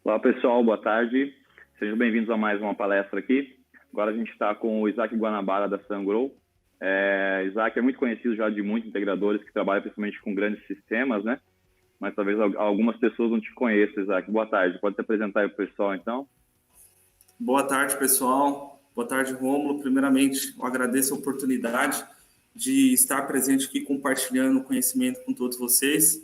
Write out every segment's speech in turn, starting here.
Olá pessoal, boa tarde. Sejam bem-vindos a mais uma palestra aqui. Agora a gente está com o Isaac Guanabara da Sungrow. Isaac é muito conhecido já de muitos integradores que trabalham principalmente com grandes sistemas, né? Mas talvez algumas pessoas não te conheçam, Isaac. Boa tarde. Pode se apresentar aí para o pessoal, então? Boa tarde, pessoal. Boa tarde, Rômulo. Primeiramente, eu agradeço a oportunidade de estar presente aqui compartilhando conhecimento com todos vocês.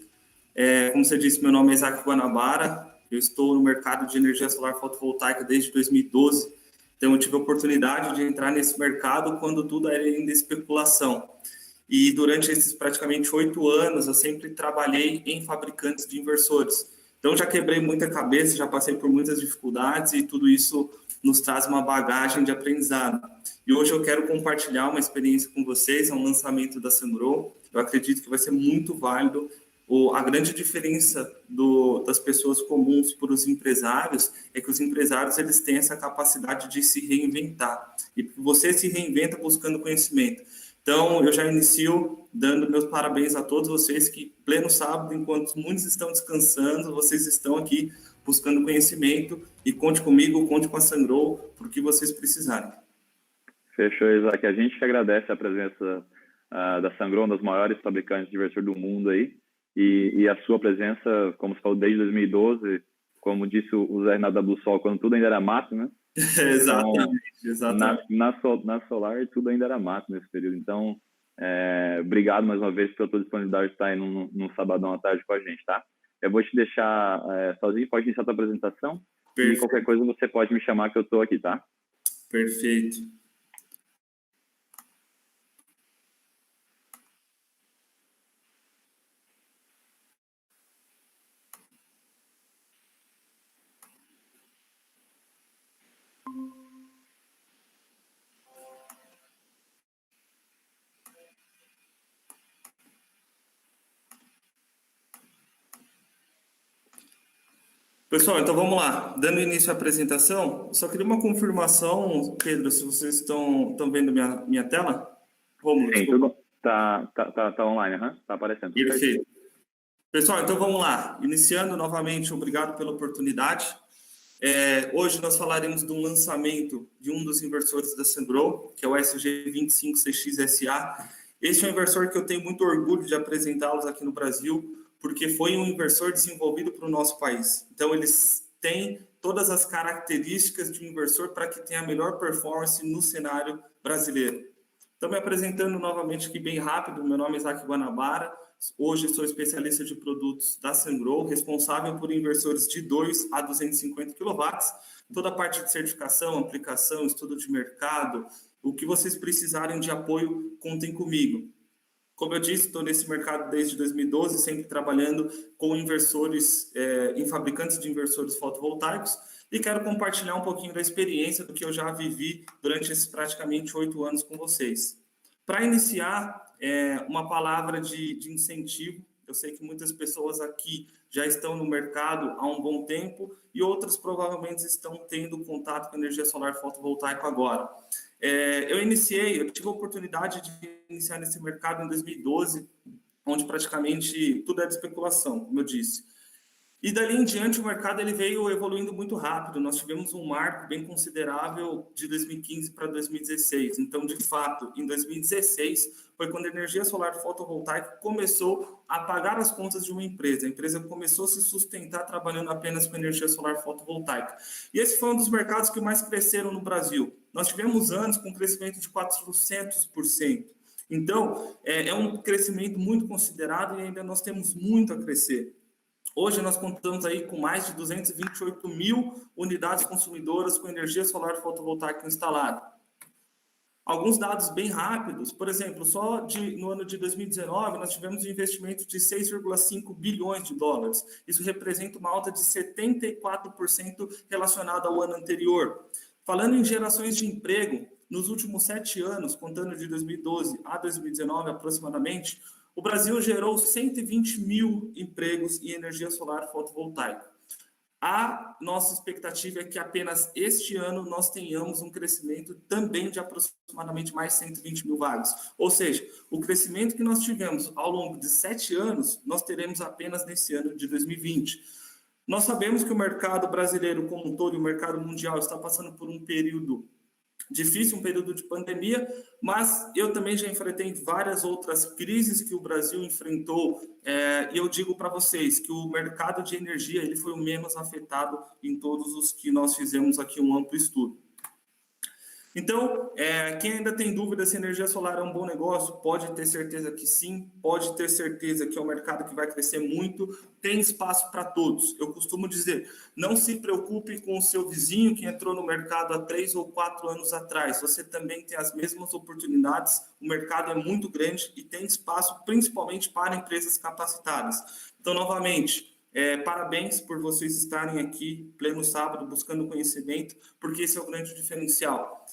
Como você disse, meu nome é Isaac Guanabara. Eu estou no mercado de energia solar fotovoltaica desde 2012. Então, eu tive a oportunidade de entrar nesse mercado quando tudo era ainda especulação. E durante esses praticamente 8 anos, eu sempre trabalhei em fabricantes de inversores. Então, já quebrei muita cabeça, já passei por muitas dificuldades e tudo isso nos traz uma bagagem de aprendizado. E hoje eu quero compartilhar uma experiência com vocês, um lançamento da Sungrow. Eu acredito que vai ser muito válido. A grande diferença das pessoas comuns para os empresários é que os empresários eles têm essa capacidade de se reinventar. E você se reinventa buscando conhecimento. Então, eu já inicio dando meus parabéns a todos vocês que, pleno sábado, enquanto muitos estão descansando, vocês estão aqui buscando conhecimento e conte comigo, conte com a Sungrow, por que vocês precisarem. Fechou, Isaac. A gente que agradece a presença da Sungrow, uma das maiores fabricantes de inversor do mundo aí, e a sua presença, como você falou, desde 2012, como disse o Zé Renato da Blue Sol, quando tudo ainda era mato, né? Exatamente. Na Solar, tudo ainda era mato nesse período. Então, obrigado mais uma vez pela tua disponibilidade de estar aí num sabadão à tarde com a gente, tá? Eu vou te deixar sozinho, pode iniciar a tua apresentação. Perfeito. E qualquer coisa você pode me chamar que eu estou aqui, tá? Perfeito. Pessoal, então vamos lá. Dando início à apresentação, só queria uma confirmação, Pedro, se vocês estão vendo minha tela. Romulo, sim, tudo tá online, tá aparecendo. Perfeito. Pessoal, então vamos lá. Iniciando novamente, obrigado pela oportunidade. Hoje nós falaremos do lançamento de um dos inversores da Sungrow, que é o SG25CXSA. Este é um inversor que eu tenho muito orgulho de apresentá-los aqui no Brasil, porque foi um inversor desenvolvido para o nosso país. Então, eles têm todas as características de um inversor para que tenha a melhor performance no cenário brasileiro. Então, me apresentando novamente aqui bem rápido, meu nome é Isaac Guanabara, hoje sou especialista de produtos da Sungrow, responsável por inversores de 2 a 250 kW, toda a parte de certificação, aplicação, estudo de mercado, o que vocês precisarem de apoio, contem comigo. Como eu disse, estou nesse mercado desde 2012, sempre trabalhando com inversores, em fabricantes de inversores fotovoltaicos, e quero compartilhar um pouquinho da experiência do que eu já vivi durante esses praticamente 8 anos com vocês. Para iniciar, uma palavra de incentivo. Eu sei que muitas pessoas aqui já estão no mercado há um bom tempo e outras provavelmente estão tendo contato com energia solar fotovoltaica agora. Eu tive a oportunidade de iniciar nesse mercado em 2012, onde praticamente tudo é de especulação, como eu disse. E dali em diante o mercado ele veio evoluindo muito rápido. Nós tivemos um marco bem considerável de 2015 para 2016. Então, de fato, em 2016 foi quando a energia solar fotovoltaica começou a pagar as contas de uma empresa. A empresa começou a se sustentar trabalhando apenas com energia solar fotovoltaica. E esse foi um dos mercados que mais cresceram no Brasil. Nós tivemos anos com crescimento de 400%. Então, é um crescimento muito considerável e ainda nós temos muito a crescer. Hoje nós contamos aí com mais de 228 mil unidades consumidoras com energia solar fotovoltaica instalada. Alguns dados bem rápidos, por exemplo, no ano de 2019 nós tivemos um investimento de 6,5 bilhões de dólares. Isso representa uma alta de 74% relacionada ao ano anterior. Falando em gerações de emprego, nos últimos 7 anos, contando de 2012 a 2019 aproximadamente, o Brasil gerou 120 mil empregos em energia solar fotovoltaica. A nossa expectativa é que apenas este ano nós tenhamos um crescimento também de aproximadamente mais 120 mil vagas. Ou seja, o crescimento que nós tivemos ao longo de 7 anos, nós teremos apenas nesse ano de 2020. Nós sabemos que o mercado brasileiro como um todo e o mercado mundial está passando por um período difícil, um período de pandemia, mas eu também já enfrentei várias outras crises que o Brasil enfrentou, e eu digo para vocês que o mercado de energia ele foi o menos afetado em todos os que nós fizemos aqui um amplo estudo. Então, quem ainda tem dúvida se energia solar é um bom negócio, pode ter certeza que sim, pode ter certeza que é um mercado que vai crescer muito, tem espaço para todos. Eu costumo dizer, não se preocupe com o seu vizinho que entrou no mercado há 3 ou 4 anos atrás, você também tem as mesmas oportunidades, o mercado é muito grande e tem espaço principalmente para empresas capacitadas. Então, novamente, parabéns por vocês estarem aqui, pleno sábado, buscando conhecimento, porque esse é o grande diferencial.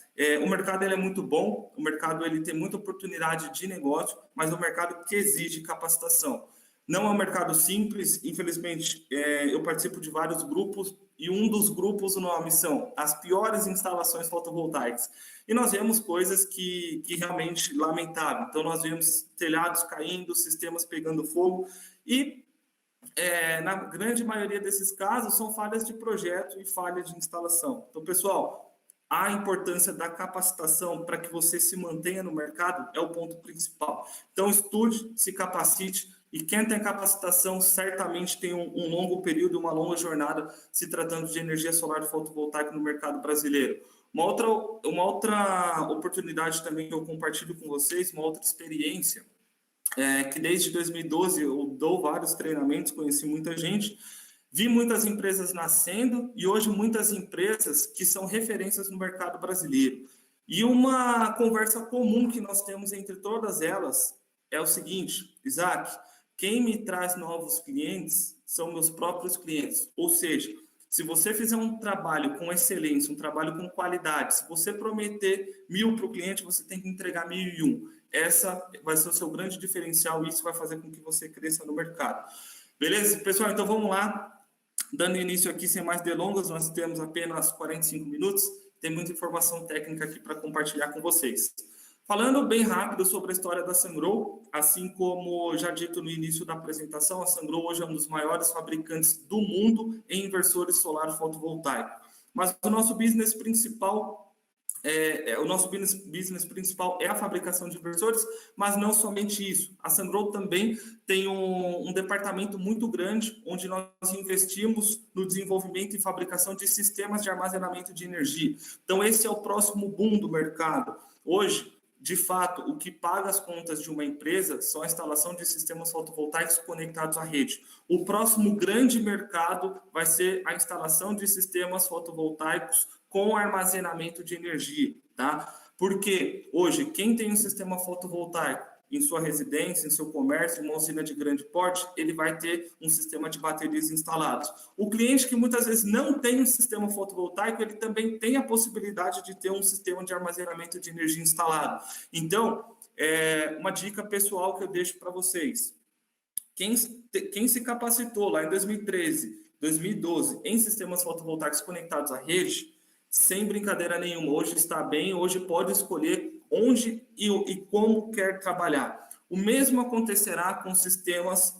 O mercado ele é muito bom, o mercado ele tem muita oportunidade de negócio, mas é um mercado que exige capacitação. Não é um mercado simples, infelizmente, eu participo de vários grupos, e um dos grupos, o nome são as piores instalações fotovoltaicas. E nós vemos coisas que realmente lamentável. Então, nós vemos telhados caindo, sistemas pegando fogo, e na grande maioria desses casos, são falhas de projeto e falhas de instalação. Então, pessoal, a importância da capacitação para que você se mantenha no mercado é o ponto principal. Então, estude, se capacite, e quem tem capacitação certamente tem um longo período, uma longa jornada se tratando de energia solar fotovoltaica no mercado brasileiro. Uma outra oportunidade também que eu compartilho com vocês, uma outra experiência, que desde 2012 eu dou vários treinamentos, conheci muita gente, vi muitas empresas nascendo e hoje muitas empresas que são referências no mercado brasileiro. E uma conversa comum que nós temos entre todas elas é o seguinte: Isaac, quem me traz novos clientes são meus próprios clientes. Ou seja, se você fizer um trabalho com excelência, um trabalho com qualidade, se você prometer 1.000 para o cliente, você tem que entregar 1.001. Essa vai ser o seu grande diferencial e isso vai fazer com que você cresça no mercado. Beleza? Pessoal, então vamos lá. Dando início aqui, sem mais delongas, nós temos apenas 45 minutos. Tem muita informação técnica aqui para compartilhar com vocês. Falando bem rápido sobre a história da Sungrow, assim como já dito no início da apresentação, a Sungrow hoje é um dos maiores fabricantes do mundo em inversores solar fotovoltaicos. Mas o nosso business principal é a fabricação de inversores, mas não somente isso. A Sungrow também tem um departamento muito grande, onde nós investimos no desenvolvimento e fabricação de sistemas de armazenamento de energia. Então, esse é o próximo boom do mercado. Hoje, de fato, o que paga as contas de uma empresa são a instalação de sistemas fotovoltaicos conectados à rede. O próximo grande mercado vai ser a instalação de sistemas fotovoltaicos com armazenamento de energia, tá? Porque hoje, quem tem um sistema fotovoltaico em sua residência, em seu comércio, em uma usina de grande porte, ele vai ter um sistema de baterias instalados. O cliente que muitas vezes não tem um sistema fotovoltaico, ele também tem a possibilidade de ter um sistema de armazenamento de energia instalado. Então, uma dica pessoal que eu deixo para vocês. Quem se capacitou lá em 2013, 2012 em sistemas fotovoltaicos conectados à rede, sem brincadeira nenhuma, hoje está bem, hoje pode escolher onde e como quer trabalhar. O mesmo acontecerá com sistemas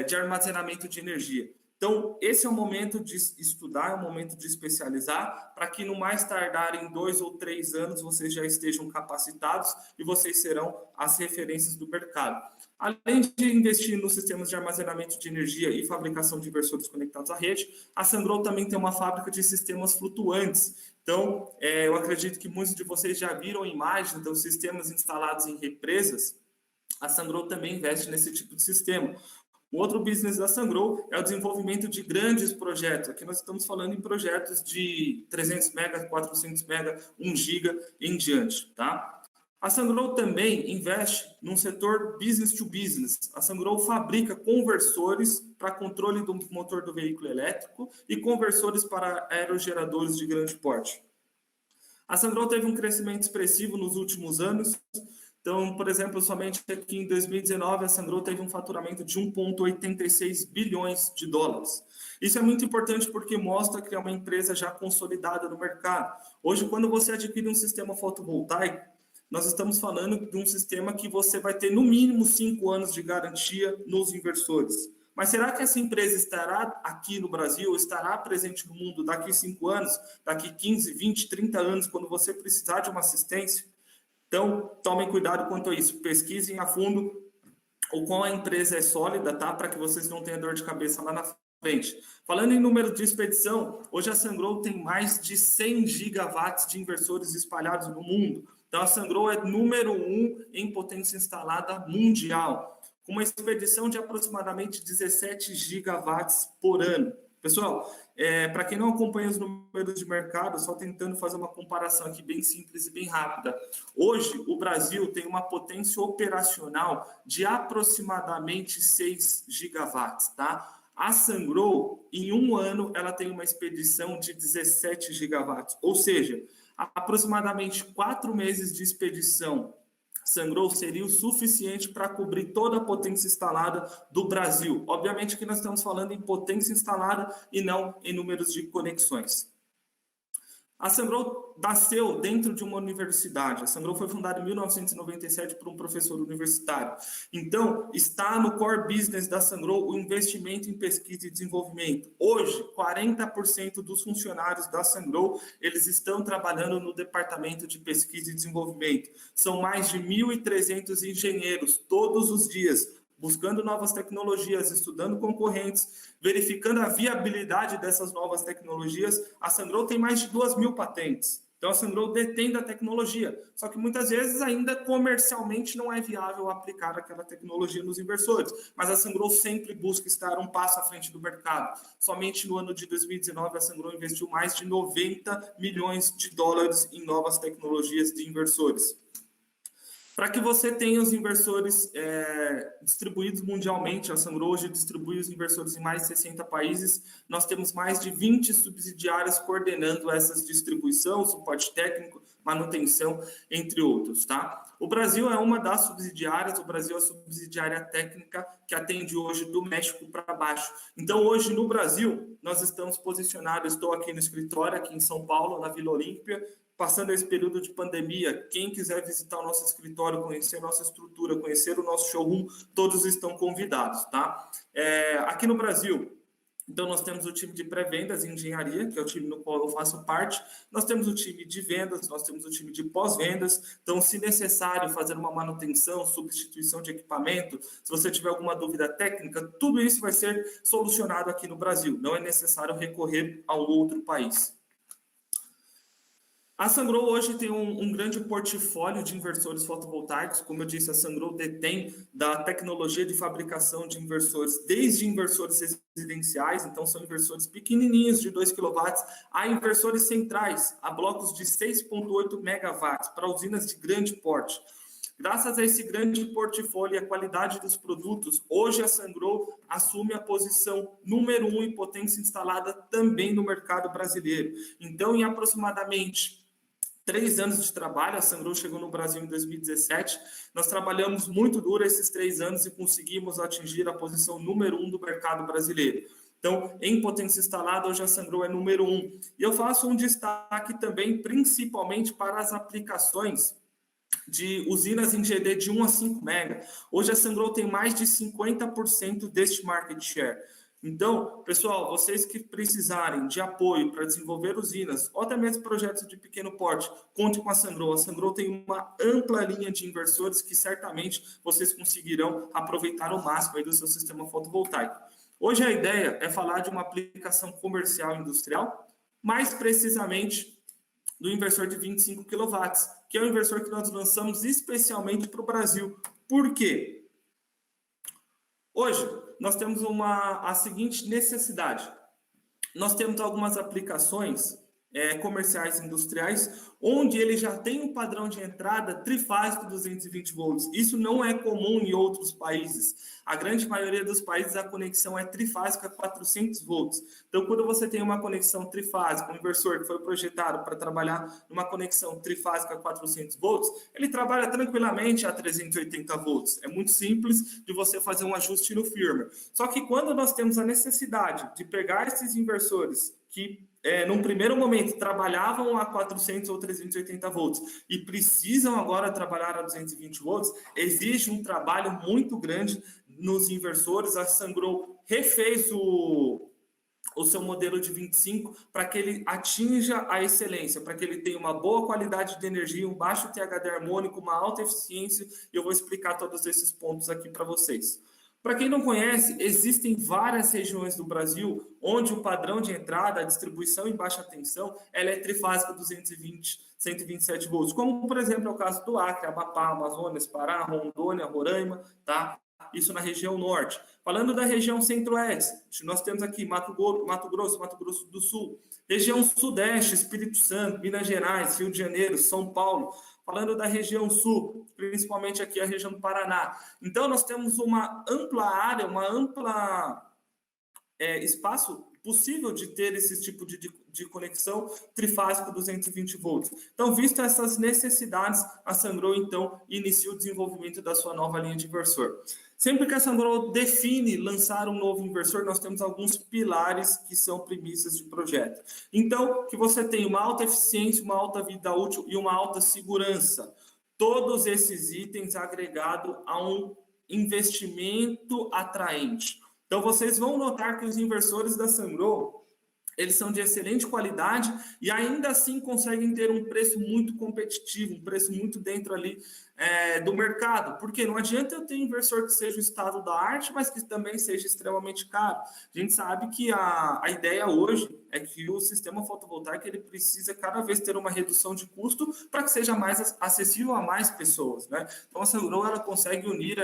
de armazenamento de energia. Então, esse é o momento de estudar, é o momento de especializar, para que no mais tardar em 2 ou 3 anos vocês já estejam capacitados e vocês serão as referências do mercado. Além de investir nos sistemas de armazenamento de energia e fabricação de inversores conectados à rede, a Sungrow também tem uma fábrica de sistemas flutuantes. Então, eu acredito que muitos de vocês já viram imagens dos sistemas instalados em represas. A Sungrow também investe nesse tipo de sistema. O outro business da Sungrow é o desenvolvimento de grandes projetos. Aqui nós estamos falando em projetos de 300 MB, 400 MB, 1 GB em diante, tá? A Sungrow também investe num setor business to business. A Sungrow fabrica conversores para controle do motor do veículo elétrico e conversores para aerogeradores de grande porte. A Sungrow teve um crescimento expressivo nos últimos anos. Então, por exemplo, somente aqui em 2019, a Sungrow teve um faturamento de 1,86 bilhões de dólares. Isso é muito importante porque mostra que é uma empresa já consolidada no mercado. Hoje, quando você adquire um sistema fotovoltaico, nós estamos falando de um sistema que você vai ter no mínimo 5 anos de garantia nos inversores. Mas será que essa empresa estará aqui no Brasil, estará presente no mundo daqui 5 anos, daqui 15, 20, 30 anos, quando você precisar de uma assistência? Então, tomem cuidado quanto a isso. Pesquisem a fundo o qual a empresa é sólida, tá? Para que vocês não tenham dor de cabeça lá na frente. Falando em número de expedição, hoje a Sungrow tem mais de 100 gigawatts de inversores espalhados no mundo. Então, a Sungrow é número 1 em potência instalada mundial, com uma expedição de aproximadamente 17 gigawatts por ano. Pessoal, para quem não acompanha os números de mercado, só tentando fazer uma comparação aqui bem simples e bem rápida. Hoje, o Brasil tem uma potência operacional de aproximadamente 6 gigawatts, tá? A Sungrow, em um ano, ela tem uma expedição de 17 gigawatts, ou seja, aproximadamente 4 meses de expedição. Sungrow seria o suficiente para cobrir toda a potência instalada do Brasil. Obviamente que nós estamos falando em potência instalada e não em números de conexões. A Sungrow nasceu dentro de uma universidade. A Sungrow foi fundada em 1997 por um professor universitário. Então, está no core business da Sungrow o investimento em pesquisa e desenvolvimento. Hoje, 40% dos funcionários da Sungrow, eles estão trabalhando no departamento de pesquisa e desenvolvimento. São mais de 1.300 engenheiros todos os dias, buscando novas tecnologias, estudando concorrentes, verificando a viabilidade dessas novas tecnologias. A Sungrow tem mais de 2.000 patentes. Então, a Sungrow detém da tecnologia. Só que muitas vezes ainda comercialmente não é viável aplicar aquela tecnologia nos inversores. Mas a Sungrow sempre busca estar um passo à frente do mercado. Somente no ano de 2019, a Sungrow investiu mais de 90 milhões de dólares em novas tecnologias de inversores. Para que você tenha os inversores distribuídos mundialmente, a Sungrow hoje distribui os inversores em mais de 60 países. Nós temos mais de 20 subsidiárias coordenando essa distribuição, suporte técnico, manutenção, entre outros, tá? O Brasil é uma das subsidiárias, o Brasil é a subsidiária técnica que atende hoje do México para baixo. Então, hoje no Brasil, nós estamos posicionados, estou aqui no escritório, aqui em São Paulo, na Vila Olímpia, passando esse período de pandemia. Quem quiser visitar o nosso escritório, conhecer a nossa estrutura, conhecer o nosso showroom, todos estão convidados, tá? Aqui no Brasil, então nós temos o time de pré-vendas e engenharia, que é o time no qual eu faço parte. Nós temos o time de vendas, nós temos o time de pós-vendas. Então, se necessário fazer uma manutenção, substituição de equipamento, se você tiver alguma dúvida técnica, tudo isso vai ser solucionado aqui no Brasil. Não é necessário recorrer a um outro país. A Sungrow hoje tem um grande portfólio de inversores fotovoltaicos. Como eu disse, a Sungrow detém da tecnologia de fabricação de inversores, desde inversores residenciais, então são inversores pequenininhos de 2 kW, a inversores centrais, a blocos de 6,8 megawatts, para usinas de grande porte. Graças a esse grande portfólio e a qualidade dos produtos, hoje a Sungrow assume a posição número 1 em potência instalada também no mercado brasileiro. Então, em aproximadamente 3 anos de trabalho, a Sungrow chegou no Brasil em 2017, nós trabalhamos muito duro esses 3 anos e conseguimos atingir a posição número 1 do mercado brasileiro. Então, em potência instalada, hoje a Sungrow é número 1. E eu faço um destaque também, principalmente para as aplicações de usinas em GD de 1 a 5 MB. Hoje a Sungrow tem mais de 50% deste market share. Então, pessoal, vocês que precisarem de apoio para desenvolver usinas ou até mesmo projetos de pequeno porte, conte com a Sungrow. A Sungrow tem uma ampla linha de inversores que certamente vocês conseguirão aproveitar ao máximo aí do seu sistema fotovoltaico. Hoje a ideia é falar de uma aplicação comercial industrial, mais precisamente do inversor de 25 kW, que é o inversor que nós lançamos especialmente para o Brasil. Por quê? Hoje, nós temos a seguinte necessidade. Nós temos algumas aplicações comerciais industriais, onde ele já tem um padrão de entrada trifásico 220 volts. Isso não é comum em outros países. A grande maioria dos países a conexão é trifásica 400 volts. Então, quando você tem uma conexão trifásica, um inversor que foi projetado para trabalhar numa conexão trifásica 400 volts, ele trabalha tranquilamente a 380 volts. É muito simples de você fazer um ajuste no firmware. Só que quando nós temos a necessidade de pegar esses inversores que num primeiro momento trabalhavam a 400 ou 380 volts e precisam agora trabalhar a 220 volts, exige um trabalho muito grande nos inversores. A Sungrow refez o seu modelo de 25 para que ele atinja a excelência, para que ele tenha uma boa qualidade de energia, um baixo THD harmônico, uma alta eficiência, e eu vou explicar todos esses pontos aqui para vocês. Para quem não conhece, existem várias regiões do Brasil onde o padrão de entrada, a distribuição em baixa tensão, ela é trifásica 220, 127 volts, como, por exemplo, é o caso do Acre, Amapá, Amazonas, Pará, Rondônia, Roraima, tá? Isso na região norte. Falando da região centro-oeste, nós temos aqui Mato Grosso, Mato Grosso do Sul, região sudeste, Espírito Santo, Minas Gerais, Rio de Janeiro, São Paulo. Falando da região sul, principalmente aqui a região do Paraná. Então, nós temos uma ampla área, uma ampla espaço possível de ter esse tipo de conexão trifásico 220 volts. Então, visto essas necessidades, a Sungrow, então, inicia o desenvolvimento da sua nova linha de inversor. Sempre que a Sungrow define lançar um novo inversor, nós temos alguns pilares que são premissas de projeto. Então, que você tenha uma alta eficiência, uma alta vida útil e uma alta segurança. Todos esses itens agregados a um investimento atraente. Então, vocês vão notar que os inversores da Sungrow, eles são de excelente qualidade e ainda assim conseguem ter um preço muito competitivo, um preço muito dentro ali do mercado. Porque não adianta eu ter um inversor que seja o estado da arte, mas que também seja extremamente caro. A gente sabe que a ideia hoje é que o sistema fotovoltaico ele precisa cada vez ter uma redução de custo para que seja mais acessível a mais pessoas, né? Então a Sungrow ela consegue unir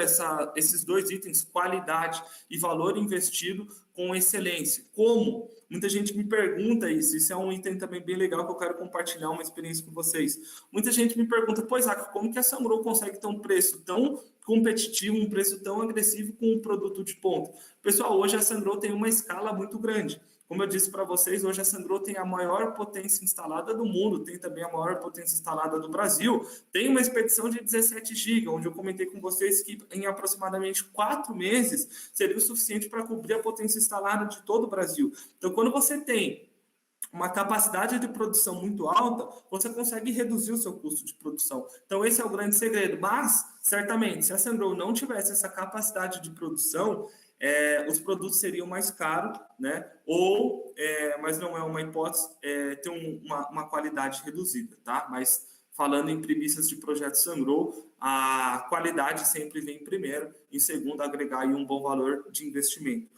esses dois itens, qualidade e valor investido, com excelência. Como? Muita gente me pergunta isso é um item também bem legal que eu quero compartilhar uma experiência com vocês. Muita gente me pergunta, pois, como que a Sungrow consegue ter um preço tão competitivo, um preço tão agressivo com um produto de ponta? Pessoal, hoje a Sungrow tem uma escala muito grande. Como eu disse para vocês, hoje a Sungrow tem a maior potência instalada do mundo, tem também a maior potência instalada do Brasil, tem uma expedição de 17 GB, onde eu comentei com vocês que em aproximadamente 4 meses seria o suficiente para cobrir a potência instalada de todo o Brasil. Então, quando você tem uma capacidade de produção muito alta, você consegue reduzir o seu custo de produção. Então, esse é o grande segredo. Mas, certamente, se a Sungrow não tivesse essa capacidade de produção, os produtos seriam mais caros, né? Mas não é uma hipótese, ter uma qualidade reduzida, tá? Mas falando em premissas de projeto Sungrow, a qualidade sempre vem primeiro, em segundo, agregar aí um bom valor de investimento.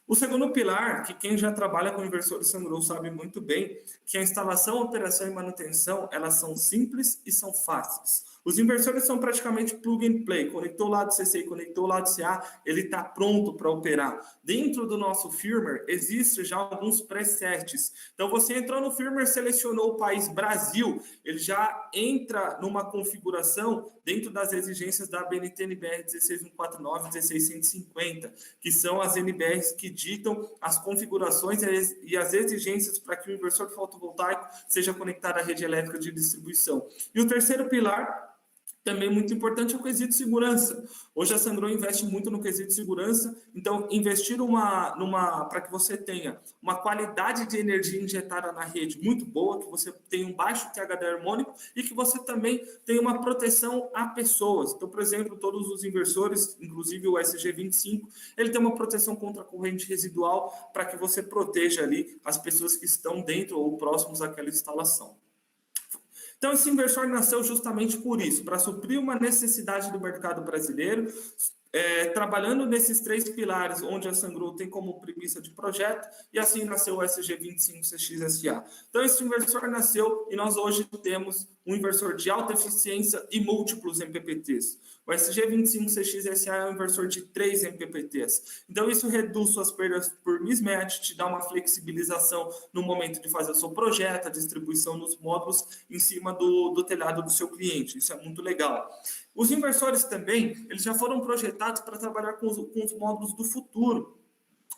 O segundo pilar, que quem já trabalha com inversores Sungrow sabe muito bem, que a instalação, operação e manutenção, elas são simples e são fáceis. Os inversores são praticamente plug and play. Conectou o lado CC e conectou o lado CA, ele está pronto para operar. Dentro do nosso firmware, existe já alguns presets. Então, você entrou no firmware, selecionou o país Brasil, ele já entra numa configuração dentro das exigências da ABNT NBR 16149 e 16150, que são as NBRs que ditam as configurações e as exigências para que o inversor fotovoltaico seja conectado à rede elétrica de distribuição. E o terceiro pilar, também muito importante, é o quesito segurança. Hoje a Sungrow investe muito no quesito segurança, então investir para que você tenha uma qualidade de energia injetada na rede muito boa, que você tenha um baixo THD harmônico e que você também tenha uma proteção a pessoas. Então, por exemplo, todos os inversores, inclusive o SG25, ele tem uma proteção contra a corrente residual para que você proteja ali as pessoas que estão dentro ou próximos àquela instalação. Então, esse inversor nasceu justamente por isso, para suprir uma necessidade do mercado brasileiro, trabalhando nesses 3 pilares, onde a Sungrow tem como premissa de projeto, e assim nasceu o SG25CX-SA. Então, esse inversor nasceu e nós hoje temos um inversor de alta eficiência e múltiplos MPPTs. O SG25CX-SA é um inversor de 3 MPPTs. Então, isso reduz suas perdas por mismatch, te dá uma flexibilização no momento de fazer o seu projeto, a distribuição dos módulos em cima do telhado do seu cliente. Isso é muito legal. Os inversores também, eles já foram projetados para trabalhar com os módulos do futuro.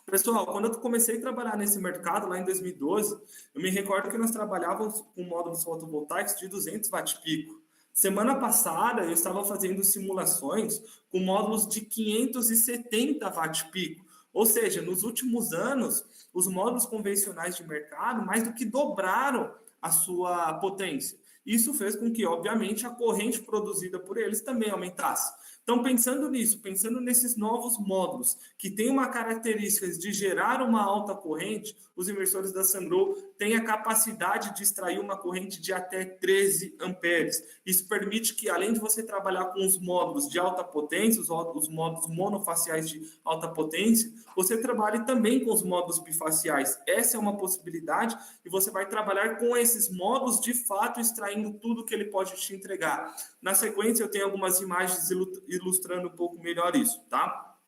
Pessoal, quando eu comecei a trabalhar nesse mercado, lá em 2012, eu me recordo que nós trabalhávamos com módulos fotovoltaicos de 200 watt-pico. Semana passada, eu estava fazendo simulações com módulos de 570 watt-pico. Ou seja, nos últimos anos, os módulos convencionais de mercado mais do que dobraram a sua potência. Isso fez com que, obviamente, a corrente produzida por eles também aumentasse. Então, pensando nisso, pensando nesses novos módulos, que tem uma característica de gerar uma alta corrente, os inversores da Sungrow têm a capacidade de extrair uma corrente de até 13 amperes. Isso permite que, além de você trabalhar com os módulos de alta potência, os módulos monofaciais de alta potência, você trabalhe também com os módulos bifaciais. Essa é uma possibilidade e você vai trabalhar com esses módulos de fato, extraindo tudo que ele pode te entregar. Na sequência, eu tenho algumas imagens ilustrando um pouco melhor isso, tá?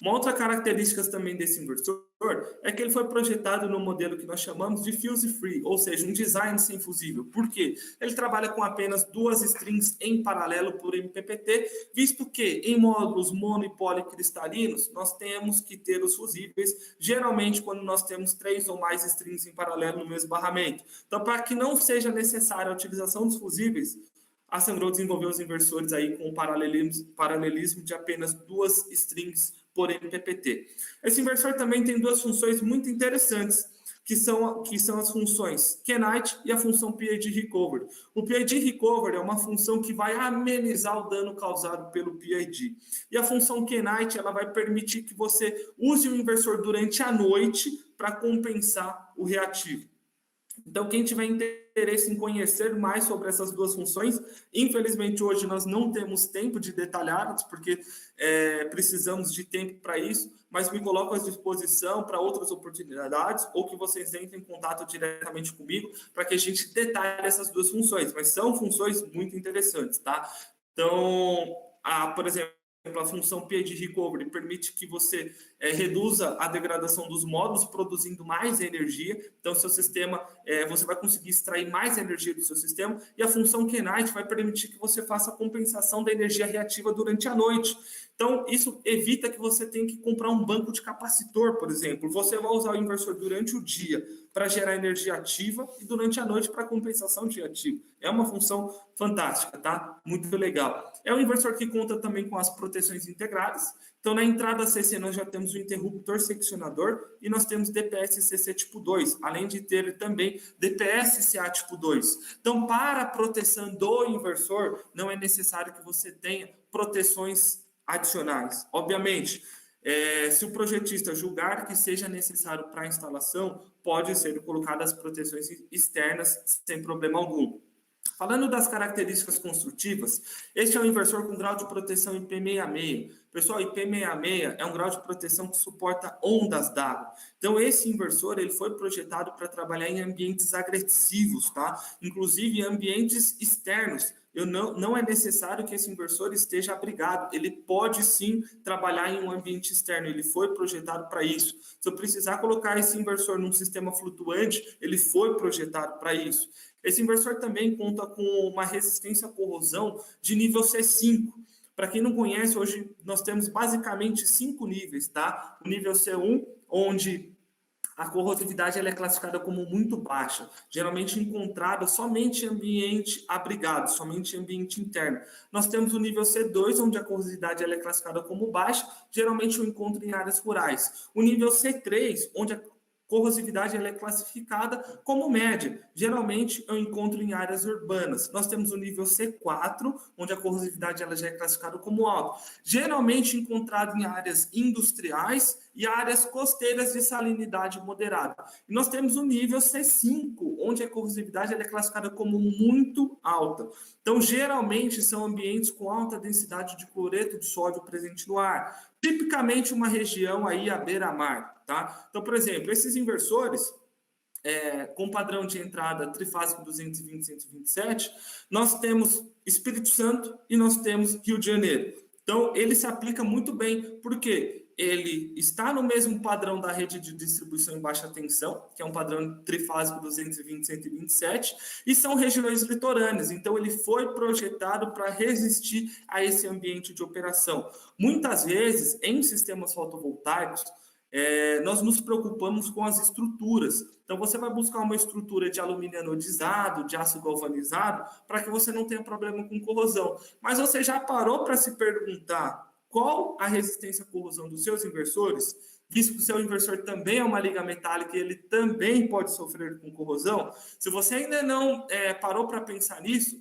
Uma outra característica também desse inversor é que ele foi projetado no modelo que nós chamamos de fuse free, ou seja, um design sem fusível. Por quê? Ele trabalha com apenas 2 strings em paralelo por MPPT, visto que em módulos mono e policristalinos nós temos que ter os fusíveis, geralmente quando nós temos 3 ou mais strings em paralelo no mesmo barramento. Então, para que não seja necessária a utilização dos fusíveis, a Sungrow desenvolveu os inversores aí com paralelismo de apenas 2 strings por MPPT. Esse inversor também tem 2 funções muito interessantes, que são as funções Kenite e a função PID Recovery. O PID Recovery é uma função que vai amenizar o dano causado pelo PID. E a função Kenite, ela vai permitir que você use o inversor durante a noite para compensar o reativo. Então, quem tiver interesse em conhecer mais sobre essas 2 funções, infelizmente hoje nós não temos tempo de detalhá-las, porque precisamos de tempo para isso, mas me coloco à disposição para outras oportunidades, ou que vocês entrem em contato diretamente comigo, para que a gente detalhe essas 2 funções, mas são funções muito interessantes, tá? Então, por exemplo, a função PID Recovery permite que você reduza a degradação dos módulos, produzindo mais energia. Então, seu sistema, você vai conseguir extrair mais energia do seu sistema. E a função Kenite vai permitir que você faça a compensação da energia reativa durante a noite. Então, isso evita que você tenha que comprar um banco de capacitor, por exemplo. Você vai usar o inversor durante o dia para gerar energia ativa e durante a noite para compensação de ativo. É uma função fantástica, tá? Muito legal. É um inversor que conta também com as proteções integradas. Então, na entrada CC, nós já temos o interruptor seccionador e nós temos DPS-CC tipo 2, além de ter também DPS-CA tipo 2. Então, para a proteção do inversor, não é necessário que você tenha proteções adicionais. Obviamente, se o projetista julgar que seja necessário para a instalação, pode ser colocadas proteções externas sem problema algum. Falando das características construtivas, este é um inversor com grau de proteção IP66. Pessoal, IP66 é um grau de proteção que suporta ondas d'água. Então, esse inversor ele foi projetado para trabalhar em ambientes agressivos, tá? Inclusive em ambientes externos. Não é necessário que esse inversor esteja abrigado. Ele pode sim trabalhar em um ambiente externo. Ele foi projetado para isso. Se eu precisar colocar esse inversor num sistema flutuante, ele foi projetado para isso. Esse inversor também conta com uma resistência à corrosão de nível C5. Para quem não conhece, hoje nós temos basicamente 5 níveis, tá? O nível C1, onde a corrosividade ela é classificada como muito baixa, geralmente encontrada somente em ambiente abrigado, somente em ambiente interno. Nós temos o nível C2, onde a corrosividade ela é classificada como baixa, geralmente o encontro em áreas rurais. O nível C3, onde a corrosividade ela é classificada como média. Geralmente, eu encontro em áreas urbanas. Nós temos o nível C4, onde a corrosividade ela já é classificada como alta. Geralmente encontrado em áreas industriais e áreas costeiras de salinidade moderada. E nós temos o nível C5, onde a corrosividade ela é classificada como muito alta. Então, geralmente, são ambientes com alta densidade de cloreto de sódio presente no ar. Tipicamente, uma região aí à beira-mar. Tá? Então, por exemplo, esses inversores com padrão de entrada trifásico 220-127, nós temos Espírito Santo e nós temos Rio de Janeiro. Então, ele se aplica muito bem, porque ele está no mesmo padrão da rede de distribuição em baixa tensão, que é um padrão trifásico 220-127, e são regiões litorâneas. Então, ele foi projetado para resistir a esse ambiente de operação. Muitas vezes, em sistemas fotovoltaicos, nós nos preocupamos com as estruturas. Então, você vai buscar uma estrutura de alumínio anodizado, de aço galvanizado, para que você não tenha problema com corrosão. Mas você já parou para se perguntar qual a resistência à corrosão dos seus inversores? Visto que o seu inversor também é uma liga metálica e ele também pode sofrer com corrosão? Se você ainda não parou para pensar nisso,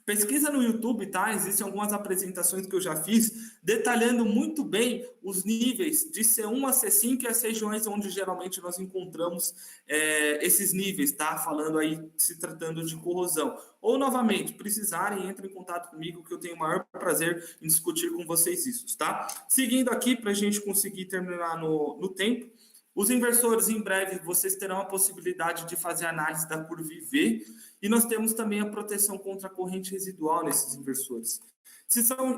Pesquisa no YouTube, tá? Existem algumas apresentações que eu já fiz, detalhando muito bem os níveis de C1 a C5 e as regiões onde geralmente nós encontramos esses níveis, tá? Falando aí, se tratando de corrosão. Ou, novamente, precisarem, entrem em contato comigo, que eu tenho o maior prazer em discutir com vocês isso, tá? Seguindo aqui, para a gente conseguir terminar no tempo, os inversores, em breve, vocês terão a possibilidade de fazer análise da curva IV, e nós temos também a proteção contra a corrente residual nesses inversores.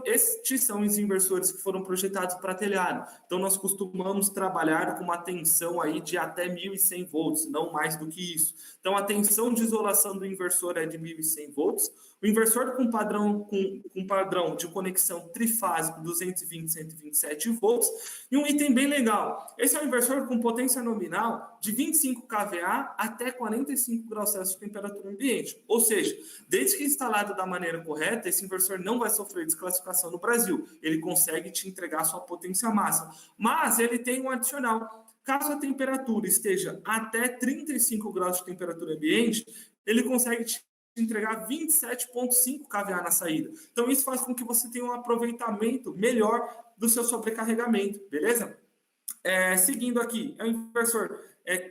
Estes são os inversores que foram projetados para telhado. Então, nós costumamos trabalhar com uma tensão aí de até 1.100 volts, não mais do que isso. Então, a tensão de isolação do inversor é de 1.100 volts. O inversor com padrão de conexão trifásico 220, 127 volts. E um item bem legal. Esse é um inversor com potência nominal de 25 kVA até 45 graus Celsius de temperatura ambiente. Ou seja, desde que instalado da maneira correta, esse inversor não vai sofrer desclassificação no Brasil. Ele consegue te entregar sua potência máxima. Mas ele tem um adicional. Caso a temperatura esteja até 35 graus de temperatura ambiente, ele consegue te entregar 27,5 kVA na saída. Então, isso faz com que você tenha um aproveitamento melhor do seu sobrecarregamento, beleza? Seguindo aqui, é um inversor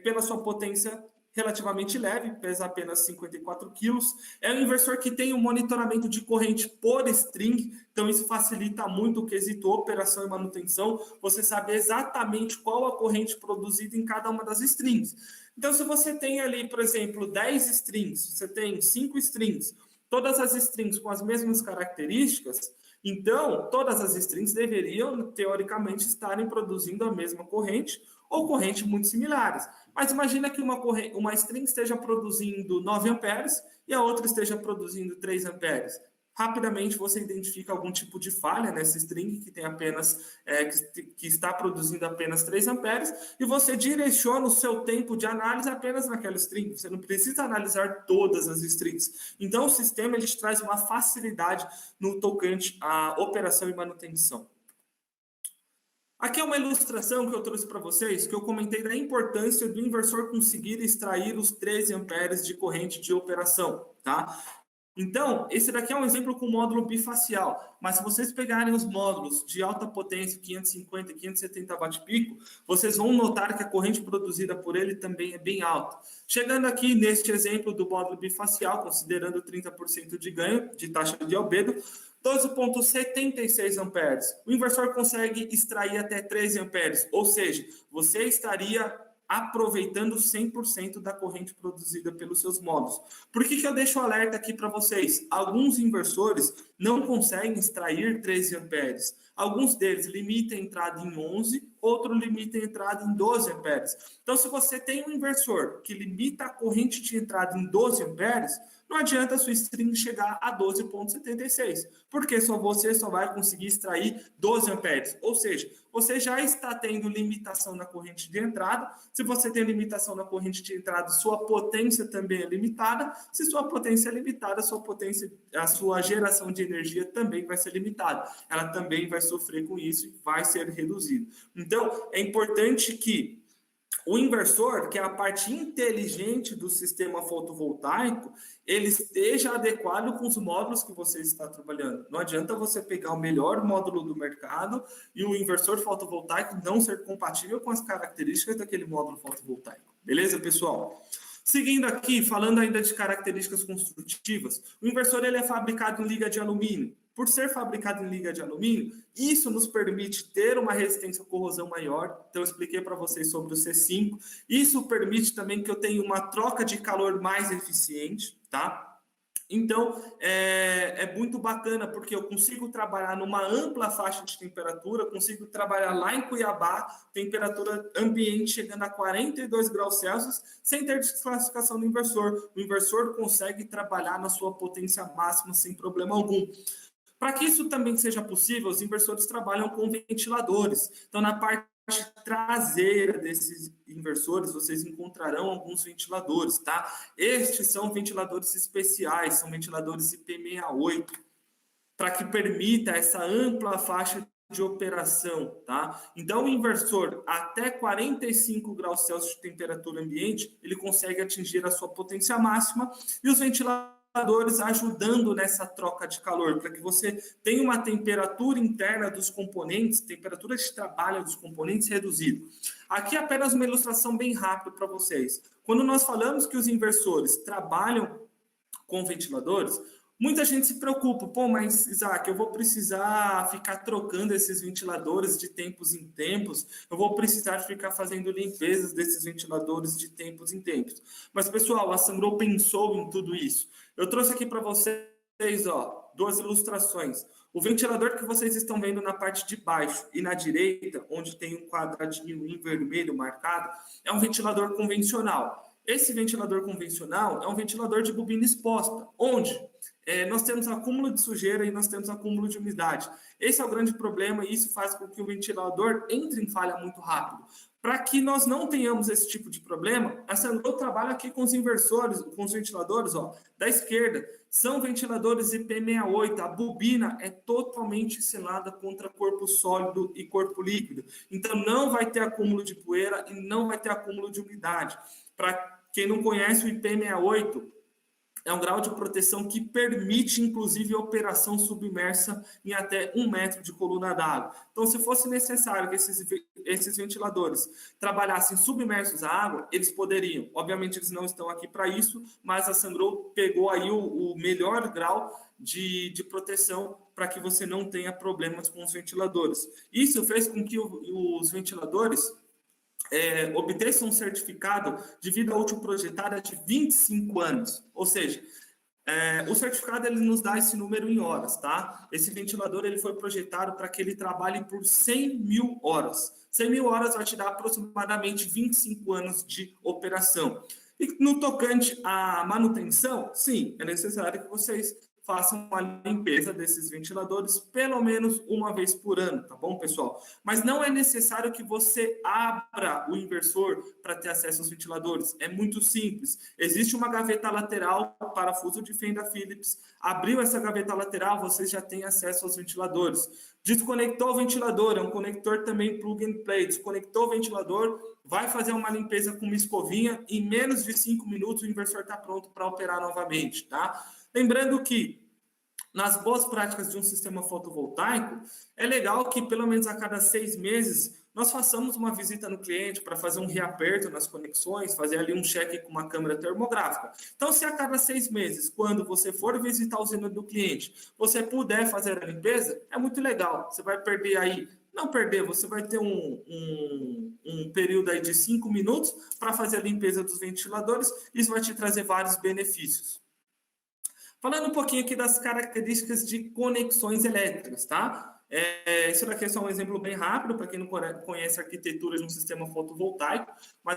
pela sua potência relativamente leve, pesa apenas 54 quilos. É um inversor que tem um monitoramento de corrente por string, então isso facilita muito o quesito operação e manutenção, você sabe exatamente qual a corrente produzida em cada uma das strings. Então, se você tem ali, por exemplo, 10 strings, você tem 5 strings, todas as strings com as mesmas características, então, todas as strings deveriam, teoricamente, estarem produzindo a mesma corrente ou correntes muito similares. Mas imagina que uma string esteja produzindo 9 amperes e a outra esteja produzindo 3 amperes. Rapidamente você identifica algum tipo de falha nessa string que tem apenas que está produzindo apenas 3 amperes e você direciona o seu tempo de análise apenas naquela string. Você não precisa analisar todas as strings. Então o sistema ele te traz uma facilidade no tocante à operação e manutenção. Aqui é uma ilustração que eu trouxe para vocês, que eu comentei da importância do inversor conseguir extrair os 13 amperes de corrente de operação, tá? Então, esse daqui é um exemplo com módulo bifacial, mas se vocês pegarem os módulos de alta potência, 550 e 570 watt-pico, vocês vão notar que a corrente produzida por ele também é bem alta. Chegando aqui neste exemplo do módulo bifacial, considerando 30% de ganho de taxa de albedo, 12,76 amperes. O inversor consegue extrair até 13 amperes, ou seja, você estaria aproveitando 100% da corrente produzida pelos seus módulos. Por que eu deixo o alerta aqui para vocês? Alguns inversores não conseguem extrair 13 amperes. Alguns deles limitam a entrada em 11, outro limita a entrada em 12 amperes. Então, se você tem um inversor que limita a corrente de entrada em 12 amperes, não adianta a sua string chegar a 12,76, porque você só vai conseguir extrair 12 amperes. Ou seja, você já está tendo limitação na corrente de entrada. Se você tem limitação na corrente de entrada, sua potência também é limitada. Se sua potência é limitada, a sua geração de energia também vai ser limitada. Ela também vai sofrer com isso e vai ser reduzida. Então, é importante que o inversor, que é a parte inteligente do sistema fotovoltaico, ele esteja adequado com os módulos que você está trabalhando. Não adianta você pegar o melhor módulo do mercado e o inversor fotovoltaico não ser compatível com as características daquele módulo fotovoltaico. Beleza, pessoal? Seguindo aqui, falando ainda de características construtivas, o inversor ele é fabricado em liga de alumínio. Por ser fabricado em liga de alumínio, isso nos permite ter uma resistência à corrosão maior. Então, eu expliquei para vocês sobre o C5. Isso permite também que eu tenha uma troca de calor mais eficiente, tá? Então, é muito bacana, porque eu consigo trabalhar numa ampla faixa de temperatura, consigo trabalhar lá em Cuiabá, temperatura ambiente chegando a 42 graus Celsius, sem ter desclassificação do inversor. O inversor consegue trabalhar na sua potência máxima sem problema algum. Para que isso também seja possível, os inversores trabalham com ventiladores. Então, na parte traseira desses inversores, vocês encontrarão alguns ventiladores, tá? Estes são ventiladores especiais, são ventiladores IP68, para que permita essa ampla faixa de operação, tá? Então, o inversor, até 45 graus Celsius de temperatura ambiente, ele consegue atingir a sua potência máxima, e os ventiladores ventiladores ajudando nessa troca de calor, para que você tenha uma temperatura interna dos componentes, temperatura de trabalho dos componentes reduzida. Aqui apenas uma ilustração bem rápida para vocês. Quando nós falamos que os inversores trabalham com ventiladores, muita gente se preocupa, pô, mas Isaac, eu vou precisar ficar trocando esses ventiladores de tempos em tempos, eu vou precisar ficar fazendo limpezas desses ventiladores de tempos em tempos. Mas, pessoal, a Sungrow pensou em tudo isso. Eu trouxe aqui para vocês, ó, 2 ilustrações. O ventilador que vocês estão vendo na parte de baixo e na direita, onde tem um quadradinho em vermelho marcado, é um ventilador convencional. Esse ventilador convencional é um ventilador de bobina exposta, onde nós temos acúmulo de sujeira e nós temos acúmulo de umidade. Esse é o grande problema e isso faz com que o ventilador entre em falha muito rápido. Para que nós não tenhamos esse tipo de problema, a Sungrow trabalha aqui com os inversores, com os ventiladores, ó, da esquerda. São ventiladores IP68. A bobina é totalmente selada contra corpo sólido e corpo líquido. Então, não vai ter acúmulo de poeira e não vai ter acúmulo de umidade. Para quem não conhece, o IP68 é um grau de proteção que permite, inclusive, a operação submersa em até 1 metro de coluna d'água. Então, se fosse necessário que esses ventiladores trabalhassem submersos à água, eles poderiam. Obviamente, eles não estão aqui para isso, mas a Sungrow pegou aí o melhor grau de proteção para que você não tenha problemas com os ventiladores. Isso fez com que os ventiladores obter-se um certificado de vida útil projetada de 25 anos. Ou seja, o certificado ele nos dá esse número em horas, tá? Esse ventilador ele foi projetado para que ele trabalhe por 100 mil horas. 100 mil horas vai te dar aproximadamente 25 anos de operação. E no tocante à manutenção, sim, é necessário que vocês façam uma limpeza desses ventiladores pelo menos uma vez por ano, tá bom, pessoal? Mas não é necessário que você abra o inversor para ter acesso aos ventiladores. É muito simples. Existe uma gaveta lateral, parafuso de fenda Phillips. Abriu essa gaveta lateral, você já tem acesso aos ventiladores. Desconectou o ventilador, é um conector também plug and play. Desconectou o ventilador, vai fazer uma limpeza com uma escovinha. Em menos de 5 minutos, o inversor está pronto para operar novamente, tá? Lembrando que, nas boas práticas de um sistema fotovoltaico, é legal que, pelo menos a cada 6 meses, nós façamos uma visita no cliente para fazer um reaperto nas conexões, fazer ali um check com uma câmera termográfica. Então, se a cada 6 meses, quando você for visitar a usina do cliente, você puder fazer a limpeza, é muito legal. Você vai perder aí, não perder, você vai ter um período aí de 5 minutos para fazer a limpeza dos ventiladores. Isso vai te trazer vários benefícios. Falando um pouquinho aqui das características de conexões elétricas, tá? Isso daqui é só um exemplo bem rápido, para quem não conhece a arquitetura de um sistema fotovoltaico, mas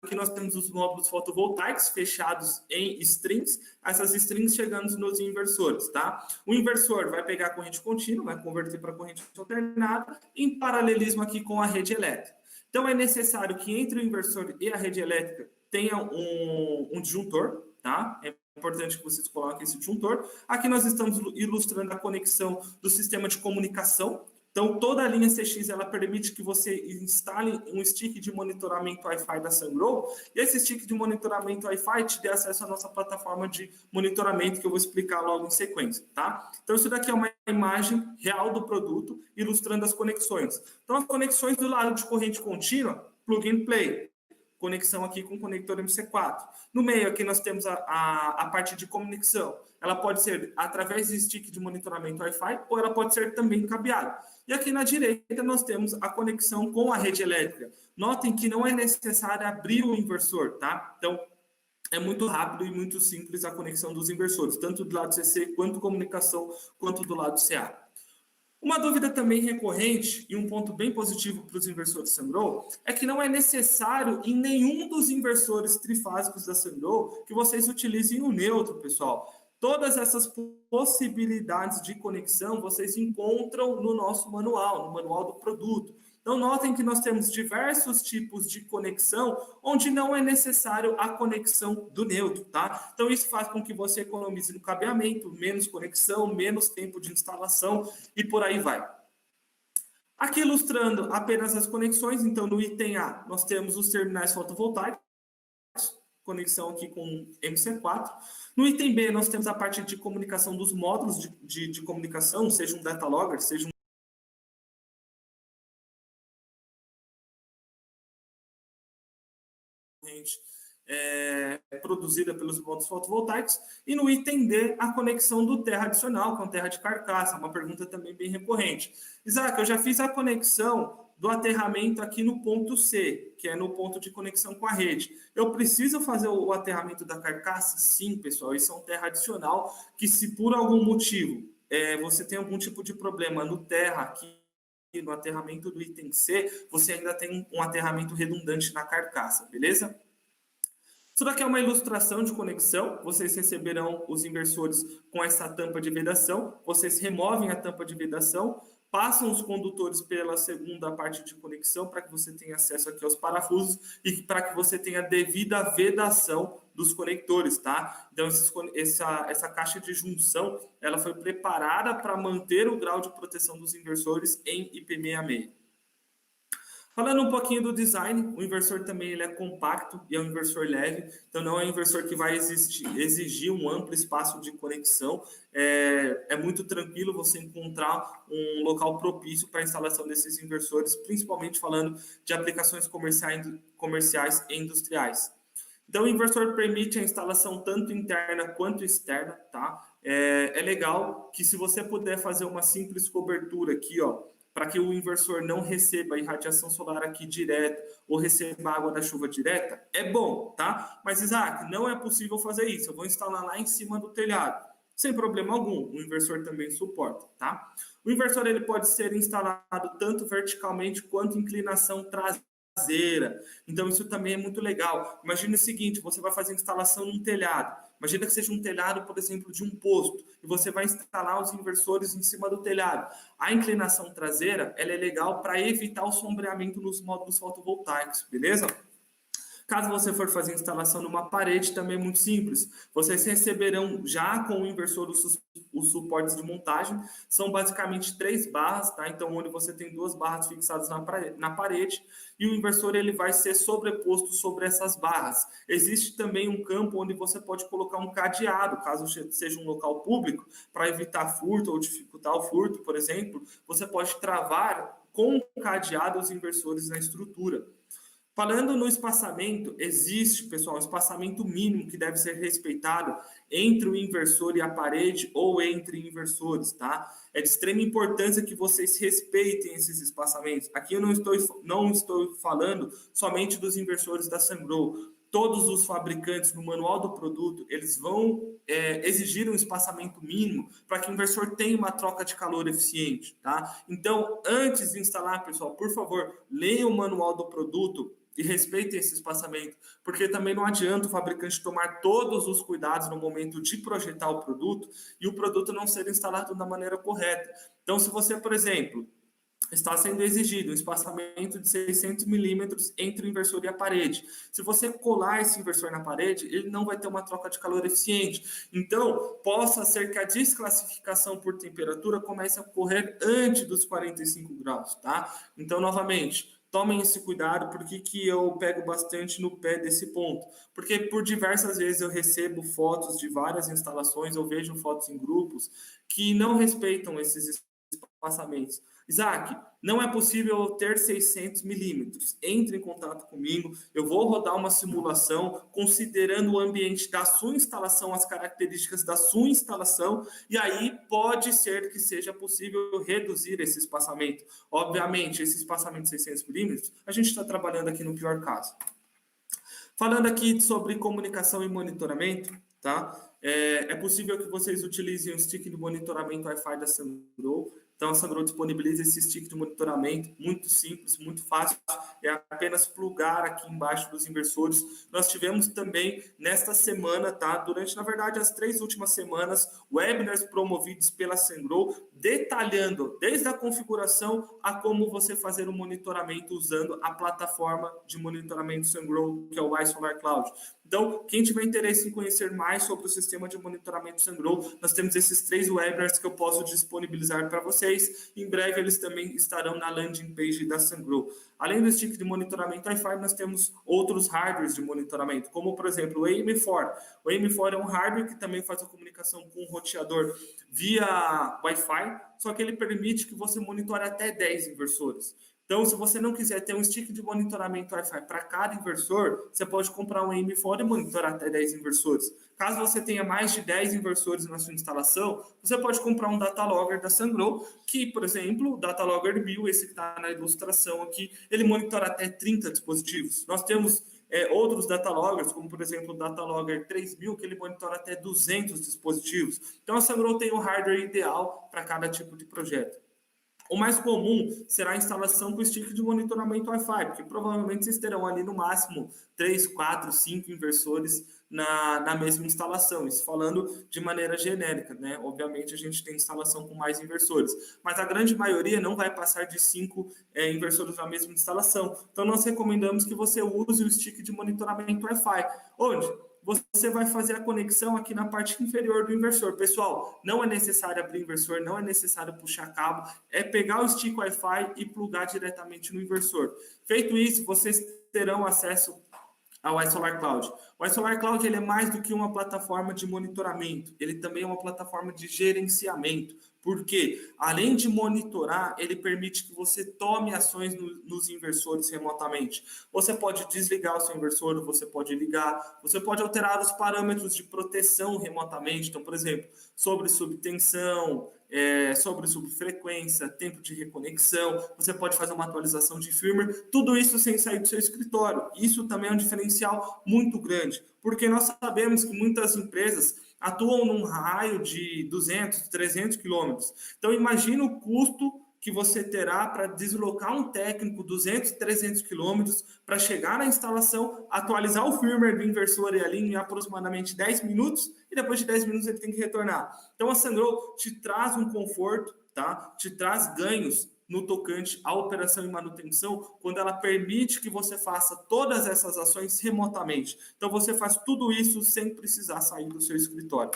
aqui nós temos os módulos fotovoltaicos fechados em strings, essas strings chegando nos inversores, tá? O inversor vai pegar a corrente contínua, vai converter para corrente alternada, em paralelismo aqui com a rede elétrica. Então, é necessário que entre o inversor e a rede elétrica tenha um disjuntor, tá? É importante que vocês coloquem esse disjuntor. Aqui nós estamos ilustrando a conexão do sistema de comunicação. Então, toda a linha CX ela permite que você instale um stick de monitoramento Wi-Fi da Sungrow, e esse stick de monitoramento Wi-Fi te dê acesso à nossa plataforma de monitoramento, que eu vou explicar logo em sequência, tá? Então, isso daqui é uma imagem real do produto, ilustrando as conexões. Então, as conexões do lado de corrente contínua, plug and play. Conexão aqui com o conector MC4. No meio aqui nós temos a parte de conexão. Ela pode ser através de stick de monitoramento Wi-Fi ou ela pode ser também cabeada. E aqui na direita nós temos a conexão com a rede elétrica. Notem que não é necessário abrir o inversor, tá? Então, é muito rápido e muito simples a conexão dos inversores, tanto do lado CC, quanto comunicação, quanto do lado CA. Uma dúvida também recorrente, e um ponto bem positivo para os inversores Sungrow, é que não é necessário em nenhum dos inversores trifásicos da Sungrow que vocês utilizem o neutro, pessoal. Todas essas possibilidades de conexão vocês encontram no nosso manual, no manual do produto. Então, notem que nós temos diversos tipos de conexão onde não é necessário a conexão do neutro, tá? Então, isso faz com que você economize no cabeamento, menos conexão, menos tempo de instalação e por aí vai. Aqui ilustrando apenas as conexões, então no item A, nós temos os terminais fotovoltaicos, conexão aqui com MC4. No item B, nós temos a parte de comunicação dos módulos de comunicação, seja um data logger, seja um produzida pelos módulos fotovoltaicos, e no item D, a conexão do terra adicional, com terra de carcaça, uma pergunta também bem recorrente. Isaac, eu já fiz a conexão do aterramento aqui no ponto C, que é no ponto de conexão com a rede. Eu preciso fazer o aterramento da carcaça? Sim, pessoal, isso é um terra adicional, que se por algum motivo você tem algum tipo de problema no terra aqui, no aterramento do item C, você ainda tem um aterramento redundante na carcaça, beleza? Isso daqui é uma ilustração de conexão. Vocês receberão os inversores com essa tampa de vedação. Vocês removem a tampa de vedação, passam os condutores pela segunda parte de conexão para que você tenha acesso aqui aos parafusos e para que você tenha devida vedação dos conectores, tá? Então, essa caixa de junção, ela foi preparada para manter o grau de proteção dos inversores em IP66. Falando um pouquinho do design, o inversor também ele é compacto e é um inversor leve, então não é um inversor que vai exigir um amplo espaço de conexão. É muito tranquilo você encontrar um local propício para a instalação desses inversores, principalmente falando de aplicações comerciais e industriais. Então, o inversor permite a instalação tanto interna quanto externa, tá? É legal que se você puder fazer uma simples cobertura aqui, ó, para que o inversor não receba irradiação solar aqui direta ou receba água da chuva direta, é bom, tá? Mas, Isaac, não é possível fazer isso. Eu vou instalar lá em cima do telhado. Sem problema algum, o inversor também suporta, tá? O inversor ele pode ser instalado tanto verticalmente quanto inclinação traseira. Então, isso também é muito legal. Imagine o seguinte, você vai fazer instalação num telhado. Imagina que seja um telhado, por exemplo, de um posto, e você vai instalar os inversores em cima do telhado. A inclinação traseira, ela é legal para evitar o sombreamento nos módulos fotovoltaicos, beleza? Caso você for fazer instalação numa parede, também é muito simples. Vocês receberão já com o inversor os suportes de montagem. São basicamente 3 barras, tá? Então, onde você tem 2 barras fixadas na parede e o inversor ele vai ser sobreposto sobre essas barras. Existe também um campo onde você pode colocar um cadeado, caso seja um local público, para evitar furto ou dificultar o furto, por exemplo. Você pode travar com um cadeado os inversores na estrutura. Falando no espaçamento, existe, pessoal, um espaçamento mínimo que deve ser respeitado entre o inversor e a parede ou entre inversores, tá? É de extrema importância que vocês respeitem esses espaçamentos. Aqui eu não estou falando somente dos inversores da Sungrow. Todos os fabricantes no manual do produto, eles vão exigir um espaçamento mínimo para que o inversor tenha uma troca de calor eficiente, tá? Então, antes de instalar, pessoal, por favor, leia o manual do produto e respeitem esse espaçamento, porque também não adianta o fabricante tomar todos os cuidados no momento de projetar o produto e o produto não ser instalado da maneira correta. Então, se você, por exemplo, está sendo exigido um espaçamento de 600 milímetros entre o inversor e a parede. Se você colar esse inversor na parede, ele não vai ter uma troca de calor eficiente. Então, possa ser que a desclassificação por temperatura comece a ocorrer antes dos 45 graus, tá? Então, novamente, tomem esse cuidado, porque que eu pego bastante no pé desse ponto. Porque por diversas vezes eu recebo fotos de várias instalações, eu vejo fotos em grupos que não respeitam esses espaçamentos. Isaac, não é possível ter 600 milímetros. Entre em contato comigo, eu vou rodar uma simulação considerando o ambiente da sua instalação, as características da sua instalação, e aí pode ser que seja possível reduzir esse espaçamento. Obviamente, esse espaçamento de 600 milímetros, a gente está trabalhando aqui no pior caso. Falando aqui sobre comunicação e monitoramento, tá? É possível que vocês utilizem o stick de monitoramento Wi-Fi da Sungrow. Então, a Sungrow disponibiliza esse stick de monitoramento, muito simples, muito fácil, é apenas plugar aqui embaixo dos inversores. Nós tivemos também, nesta semana, tá? Durante, na verdade, as 3 últimas semanas, webinars promovidos pela Sungrow, detalhando, desde a configuração a como você fazer o monitoramento usando a plataforma de monitoramento Sungrow, que é o iSolar Cloud. Então, quem tiver interesse em conhecer mais sobre o sistema de monitoramento SunGrow, nós temos esses 3 webinars que eu posso disponibilizar para vocês. Em breve, eles também estarão na landing page da SunGrow. Além do stick de monitoramento Wi-Fi, nós temos outros hardwares de monitoramento, como, por exemplo, o AM4. O AM4 é um hardware que também faz a comunicação com o roteador via Wi-Fi, só que ele permite que você monitore até 10 inversores. Então, se você não quiser ter um stick de monitoramento Wi-Fi para cada inversor, você pode comprar um AM4 e monitorar até 10 inversores. Caso você tenha mais de 10 inversores na sua instalação, você pode comprar um datalogger da SunGrow, que, por exemplo, o datalogger 1000, esse que está na ilustração aqui, ele monitora até 30 dispositivos. Nós temos outros dataloggers, como, por exemplo, o datalogger 3000, que ele monitora até 200 dispositivos. Então, a SunGrow tem o hardware ideal para cada tipo de projeto. O mais comum será a instalação com stick de monitoramento Wi-Fi, porque provavelmente vocês terão ali no máximo 3, 4, 5 inversores na mesma instalação. Isso falando de maneira genérica, né? Obviamente a gente tem instalação com mais inversores, mas a grande maioria não vai passar de 5 inversores na mesma instalação. Então nós recomendamos que você use o stick de monitoramento Wi-Fi, onde você vai fazer a conexão aqui na parte inferior do inversor. Pessoal, não é necessário abrir inversor, não é necessário puxar cabo, é pegar o stick Wi-Fi e plugar diretamente no inversor. Feito isso, vocês terão acesso ao iSolar Cloud. O iSolar Cloud ele é mais do que uma plataforma de monitoramento, ele também é uma plataforma de gerenciamento, porque além de monitorar, ele permite que você tome ações nos inversores remotamente. Você pode desligar o seu inversor, você pode ligar, você pode alterar os parâmetros de proteção remotamente. Então, por exemplo, sobre subtensão, sobre subfrequência, tempo de reconexão, você pode fazer uma atualização de firmware, tudo isso sem sair do seu escritório. Isso também é um diferencial muito grande, porque nós sabemos que muitas empresas atuam num raio de 200, 300 quilômetros. Então, imagina o custo que você terá para deslocar um técnico 200, 300 quilômetros para chegar na instalação, atualizar o firmware do inversor e ali em aproximadamente 10 minutos, e depois de 10 minutos ele tem que retornar. Então, a SunGrow te traz um conforto, tá? Te traz ganhos no tocante à operação e manutenção, quando ela permite que você faça todas essas ações remotamente. Então, você faz tudo isso sem precisar sair do seu escritório.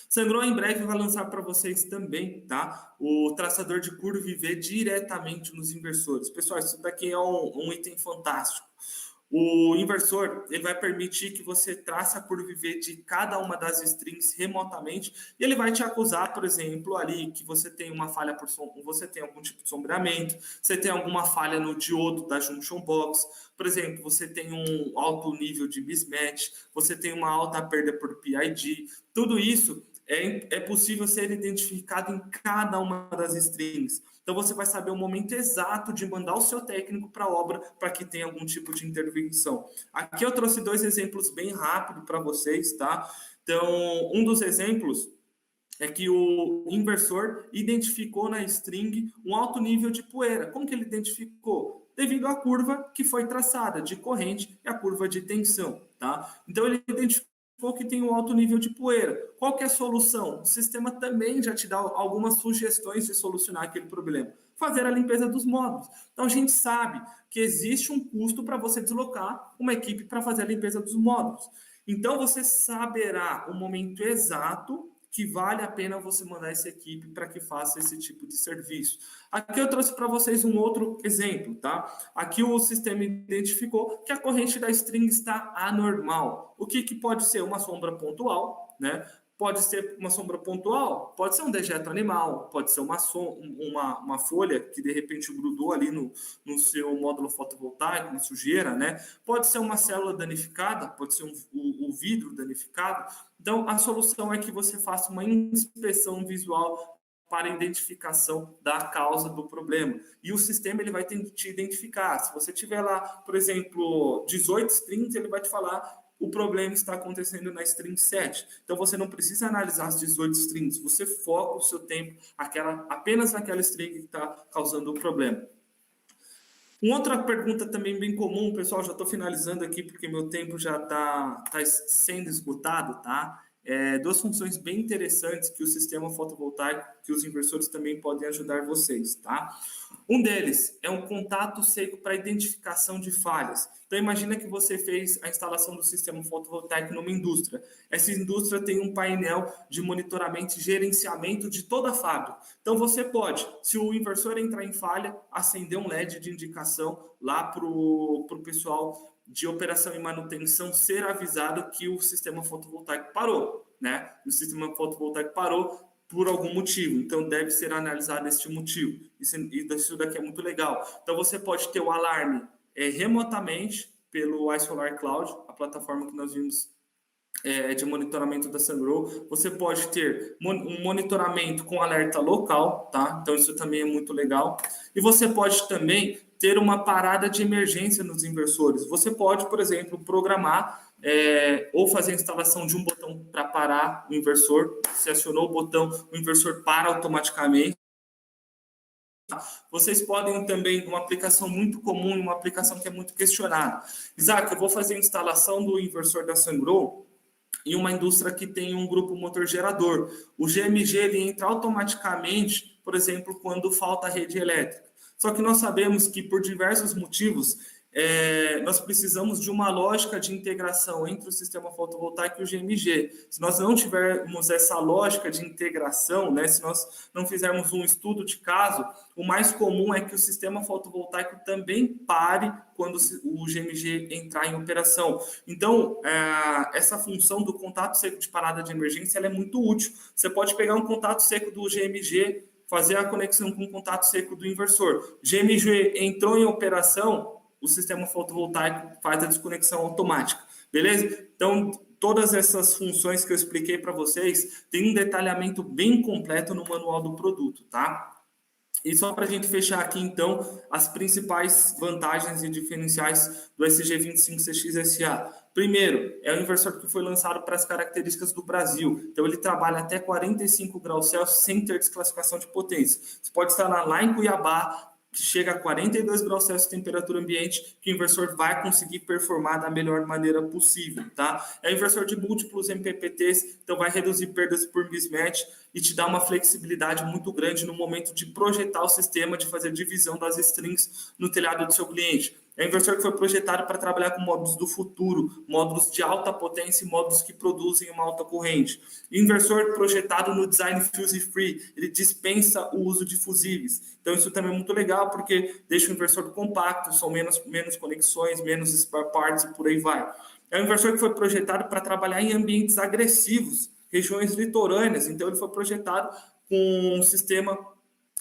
SunGrow em breve vai lançar para vocês também, tá? O traçador de curva IV diretamente nos inversores. Pessoal, isso daqui é um item fantástico. O inversor ele vai permitir que você trace a curva IV de cada uma das strings remotamente e ele vai te acusar, por exemplo, ali que você tem uma falha você tem algum tipo de sombreamento, você tem alguma falha no diodo da junction box, por exemplo, você tem um alto nível de mismatch, você tem uma alta perda por PID, tudo isso é possível ser identificado em cada uma das strings. Então, você vai saber o momento exato de mandar o seu técnico para a obra para que tenha algum tipo de intervenção. Aqui eu trouxe 2 exemplos bem rápidos para vocês, tá? Então, um dos exemplos é que o inversor identificou na string um alto nível de poeira. Como que ele identificou? Devido à curva que foi traçada de corrente e a curva de tensão, tá? Então, ele identificou que tem um alto nível de poeira. Qual que é a solução? O sistema também já te dá algumas sugestões de solucionar aquele problema. Fazer a limpeza dos módulos. Então, a gente sabe que existe um custo para você deslocar uma equipe para fazer a limpeza dos módulos. Então, você saberá o momento exato que vale a pena você mandar essa equipe para que faça esse tipo de serviço. Aqui eu trouxe para vocês um outro exemplo, tá? Aqui o sistema identificou que a corrente da string está anormal. O que pode ser uma sombra pontual, né? Pode ser uma sombra pontual, pode ser um dejeto animal, pode ser uma folha que de repente grudou ali no seu módulo fotovoltaico, uma sujeira, né? Pode ser uma célula danificada, pode ser o vidro danificado. Então, a solução é que você faça uma inspeção visual para identificação da causa do problema. E o sistema ele vai te identificar. Se você tiver lá, por exemplo, 18 strings, ele vai te falar o problema está acontecendo na string 7. Então, você não precisa analisar as 18 strings. Você foca o seu tempo apenas naquela string que está causando o problema. Uma outra pergunta também bem comum, pessoal, já estou finalizando aqui porque meu tempo já está sendo esgotado, tá? duas funções bem interessantes que o sistema fotovoltaico, que os inversores também podem ajudar vocês, tá? Um deles é um contato seco para identificação de falhas. Então, imagina que você fez a instalação do sistema fotovoltaico numa indústria. Essa indústria tem um painel de monitoramento e gerenciamento de toda a fábrica. Então, você pode, se o inversor entrar em falha, acender um LED de indicação lá para o pessoal de operação e manutenção ser avisado que o sistema fotovoltaico parou, né? O sistema fotovoltaico parou por algum motivo, então deve ser analisado este motivo. Isso daqui é muito legal. Então você pode ter o alarme remotamente pelo iSolar Cloud, a plataforma que nós vimos de monitoramento da Sungrow. Você pode ter um monitoramento com alerta local, tá? Então isso também é muito legal. E você pode também ter uma parada de emergência nos inversores. Você pode, por exemplo, programar ou fazer a instalação de um botão para parar o inversor. Se acionou o botão, o inversor para automaticamente. Vocês podem também, uma aplicação muito comum, uma aplicação que é muito questionada. Isaac, eu vou fazer a instalação do inversor da Sungrow em uma indústria que tem um grupo motor gerador. O GMG ele entra automaticamente, por exemplo, quando falta rede elétrica. Só que nós sabemos que, por diversos motivos, nós precisamos de uma lógica de integração entre o sistema fotovoltaico e o GMG. Se nós não tivermos essa lógica de integração, né, se nós não fizermos um estudo de caso, o mais comum é que o sistema fotovoltaico também pare quando o GMG entrar em operação. Então, essa função do contato seco de parada de emergência ela é muito útil. Você pode pegar um contato seco do GMG, fazer a conexão com o contato seco do inversor. GMG entrou em operação, o sistema fotovoltaico faz a desconexão automática, beleza? Então, todas essas funções que eu expliquei para vocês, tem um detalhamento bem completo no manual do produto, tá? E só para a gente fechar aqui, então, as principais vantagens e diferenciais do SG25CX-SA. Primeiro, é o inversor que foi lançado para as características do Brasil. Então, ele trabalha até 45 graus Celsius sem ter desclassificação de potência. Você pode instalar lá em Cuiabá, que chega a 42 graus Celsius de temperatura ambiente, que o inversor vai conseguir performar da melhor maneira possível, tá? É um inversor de múltiplos MPPTs, então vai reduzir perdas por mismatch e te dá uma flexibilidade muito grande no momento de projetar o sistema, de fazer divisão das strings no telhado do seu cliente. É um inversor que foi projetado para trabalhar com módulos do futuro, módulos de alta potência e módulos que produzem uma alta corrente. Inversor projetado no design fuse free, ele dispensa o uso de fusíveis. Então isso também é muito legal porque deixa o inversor compacto, são menos conexões, menos spare parts e por aí vai. É um inversor que foi projetado para trabalhar em ambientes agressivos, regiões litorâneas, então ele foi projetado com um sistema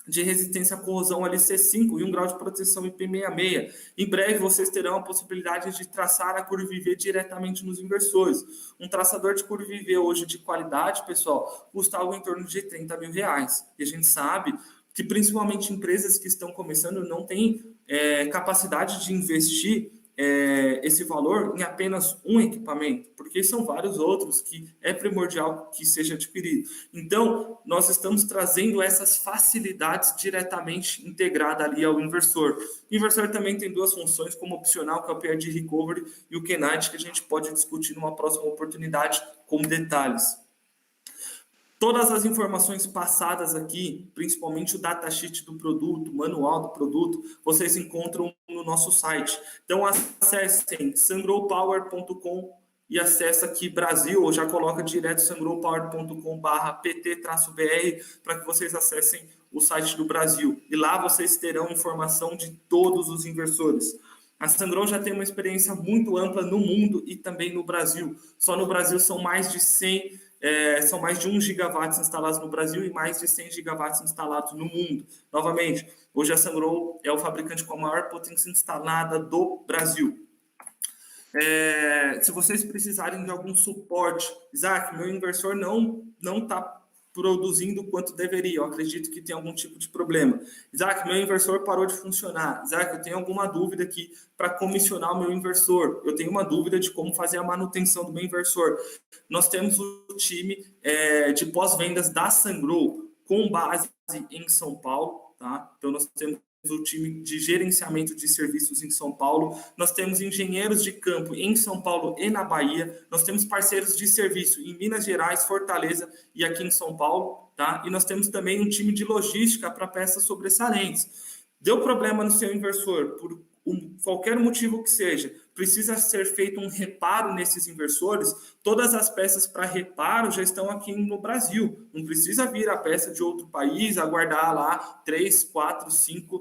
de resistência à corrosão LC5 e 1 grau de proteção IP66. Em breve, vocês terão a possibilidade de traçar a curva IV diretamente nos inversores. Um traçador de curva IV hoje de qualidade, pessoal, custa algo em torno de R$30 mil. E a gente sabe que, principalmente, empresas que estão começando não têm capacidade de investir esse valor em apenas um equipamento, porque são vários outros que é primordial que seja adquirido. Então, nós estamos trazendo essas facilidades diretamente integradas ali ao inversor. O inversor também tem duas funções como opcional, que é o PID Recovery e o Kenite, que a gente pode discutir numa próxima oportunidade com detalhes. Todas as informações passadas aqui, principalmente o datasheet do produto, o manual do produto, vocês encontram no nosso site. Então, acessem sungrowpower.com e acessa aqui Brasil, ou já coloca direto sungrowpower.com/pt-br para que vocês acessem o site do Brasil. E lá vocês terão informação de todos os inversores. A Sungrow já tem uma experiência muito ampla no mundo e também no Brasil. Só no Brasil são mais de 1 gigawatts instalados no Brasil e mais de 100 gigawatts instalados no mundo. Novamente, hoje a Sungrow é o fabricante com a maior potência instalada do Brasil. Se vocês precisarem de algum suporte, Isaac, meu inversor não está produzindo quanto deveria, eu acredito que tem algum tipo de problema. Isaac, meu inversor parou de funcionar. Isaac, eu tenho alguma dúvida aqui para comissionar o meu inversor. Eu tenho uma dúvida de como fazer a manutenção do meu inversor. Nós temos o time de pós-vendas da Sungrow com base em São Paulo, tá? Então nós temos o time de gerenciamento de serviços em São Paulo, nós temos engenheiros de campo em São Paulo e na Bahia, nós temos parceiros de serviço em Minas Gerais, Fortaleza e aqui em São Paulo, tá? E nós temos também um time de logística para peças sobressalentes. Deu problema no seu inversor, por qualquer motivo que seja, precisa ser feito um reparo nesses inversores, todas as peças para reparo já estão aqui no Brasil. Não precisa vir a peça de outro país, aguardar lá 3, 4, 5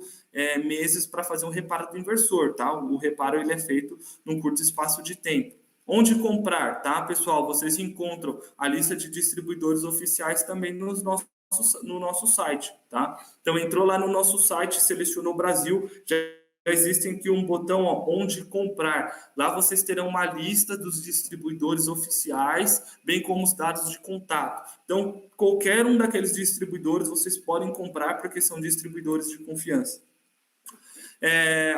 meses para fazer um reparo do inversor, tá? O reparo ele é feito num curto espaço de tempo. Onde comprar, tá, pessoal? Vocês encontram a lista de distribuidores oficiais também no nosso site, tá? Então, entrou lá no nosso site, selecionou Brasil, já existem aqui um botão onde comprar. Lá vocês terão uma lista dos distribuidores oficiais, bem como os dados de contato. Então, qualquer um daqueles distribuidores vocês podem comprar, porque são distribuidores de confiança.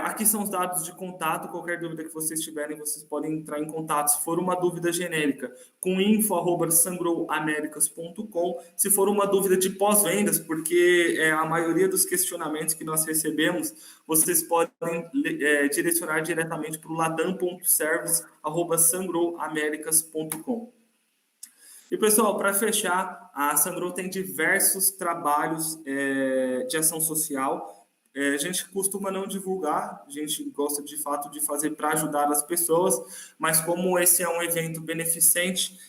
Aqui são os dados de contato. Qualquer dúvida que vocês tiverem, vocês podem entrar em contato. Se for uma dúvida genérica, com info@sangroamericas.com. Se for uma dúvida de pós-vendas, porque a maioria dos questionamentos que nós recebemos, vocês podem direcionar diretamente para o latam.service@sangroamericas.com. E, pessoal, para fechar, a Sangro tem diversos trabalhos de ação social. A gente costuma não divulgar, a gente gosta de fato de fazer para ajudar as pessoas, mas como esse é um evento beneficente,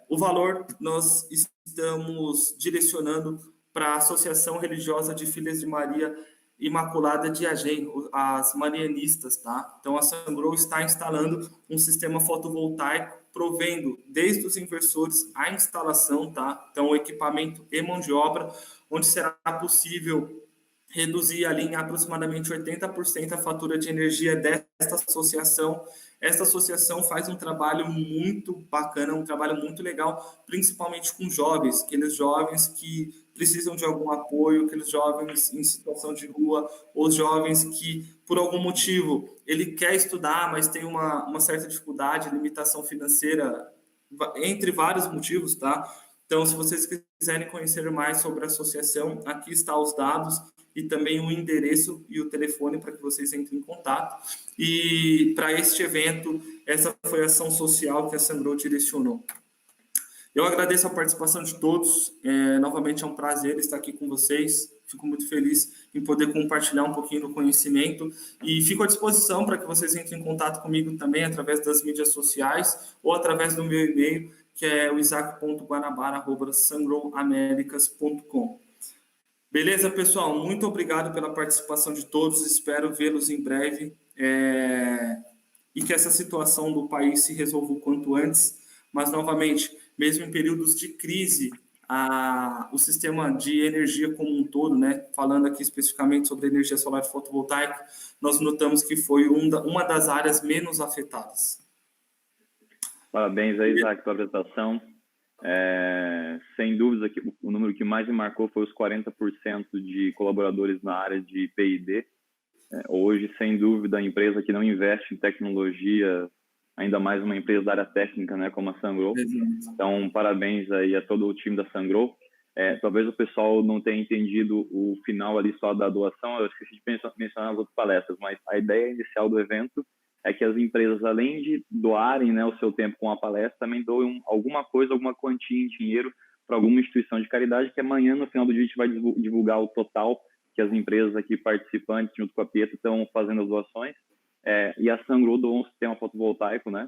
o valor nós estamos direcionando para a Associação Religiosa de Filhas de Maria Imaculada de Agem, as marianistas, tá? Então a Sangro está instalando um sistema fotovoltaico, provendo desde os inversores a instalação, tá? Então o equipamento e mão de obra, onde será possível reduzir ali em aproximadamente 80% a fatura de energia desta associação. Esta associação faz um trabalho muito bacana, um trabalho muito legal, principalmente com jovens, aqueles jovens que precisam de algum apoio, aqueles jovens em situação de rua, os jovens que, por algum motivo, ele quer estudar, mas tem uma certa dificuldade, limitação financeira, entre vários motivos, tá? Então, se vocês quiserem conhecer mais sobre a associação, aqui está os dados e também o endereço e o telefone para que vocês entrem em contato. E para este evento, essa foi a ação social que a Sangro direcionou. Eu agradeço a participação de todos. Novamente é um prazer estar aqui com vocês. Fico muito feliz em poder compartilhar um pouquinho do conhecimento e fico à disposição para que vocês entrem em contato comigo também através das mídias sociais ou através do meu e-mail, que é o isaac.guanabara@sangroamericas.com. Beleza, pessoal? Muito obrigado pela participação de todos. Espero vê-los em breve e que essa situação do país se resolva o quanto antes. Mas, novamente, mesmo em períodos de crise, o sistema de energia como um todo, né, falando aqui especificamente sobre energia solar fotovoltaica, nós notamos que foi uma das áreas menos afetadas. Parabéns aí, Isaac, pela apresentação. Sem dúvida, o número que mais me marcou foi os 40% de colaboradores na área de P&D. Hoje, sem dúvida, a empresa que não investe em tecnologia, ainda mais uma empresa da área técnica, né, como a Sangro. Então, parabéns aí a todo o time da Sangro. Talvez o pessoal não tenha entendido o final ali só da doação, eu esqueci de mencionar as outras palestras, mas a ideia inicial do evento é que as empresas, além de doarem, né, o seu tempo com a palestra, também doem alguma coisa, alguma quantia em dinheiro para alguma instituição de caridade, que amanhã, no final do dia, a gente vai divulgar o total que as empresas aqui participantes, junto com a Pietro, estão fazendo as doações. E a Sangro doou um sistema fotovoltaico, né?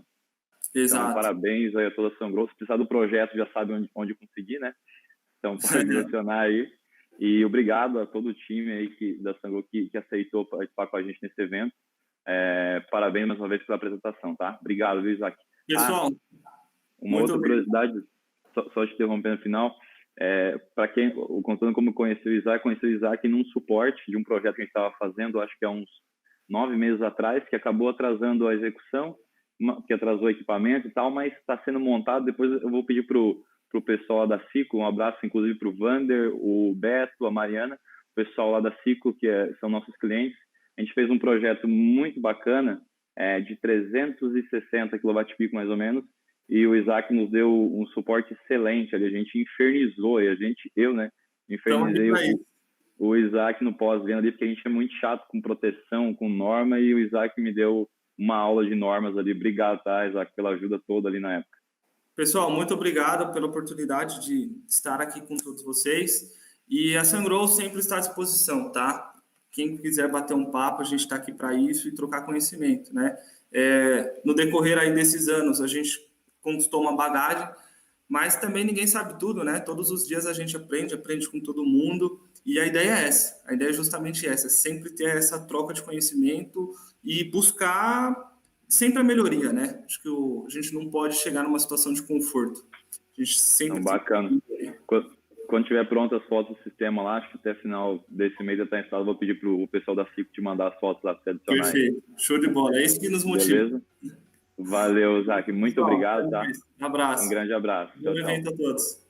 Exato. Então, parabéns aí a toda a Sangro. Se precisar do projeto, já sabe onde conseguir, né? Então, pode direcionar aí. E obrigado a todo o time aí da Sangro que aceitou participar com a gente nesse evento. Parabéns mais uma vez pela apresentação, tá? Obrigado, viu, Isaac? Pessoal, uma outra curiosidade, só te interrompendo no final, para quem, contando como conheceu o Isaac num suporte de um projeto que a gente estava fazendo, acho que há uns 9 meses atrás, que acabou atrasando a execução, que atrasou o equipamento e tal, mas está sendo montado. Depois eu vou pedir para o pessoal da Ciclo, um abraço inclusive para o Vander, o Beto, a Mariana, o pessoal lá da Ciclo, que são nossos clientes. A gente fez um projeto muito bacana, de 360 kWp mais ou menos, e o Isaac nos deu um suporte excelente ali. A gente infernizou, eu, né, infernizei o Isaac no pós-venda ali, porque a gente é muito chato com proteção, com norma, e o Isaac me deu uma aula de normas ali. Obrigado, tá, Isaac, pela ajuda toda ali na época. Pessoal, muito obrigado pela oportunidade de estar aqui com todos vocês. E a Sungrow sempre está à disposição, tá? Quem quiser bater um papo, a gente está aqui para isso e trocar conhecimento, né? No decorrer aí desses anos, a gente conquistou uma bagagem, mas também ninguém sabe tudo, né? Todos os dias a gente aprende com todo mundo. E a ideia é essa, a ideia é justamente essa, sempre ter essa troca de conhecimento e buscar sempre a melhoria, né? Acho que a gente não pode chegar numa situação de conforto. A gente sempre então, bacana. Quando tiver pronto as fotos do sistema lá, acho que até final desse mês já está instalado, vou pedir para o pessoal da CICO te mandar as fotos lá para você adicionar. Perfeito, show de bola, é isso que nos motiva. Beleza? Valeu, Isaac, muito obrigado, tá? Um abraço. Um grande abraço. Bom evento a todos.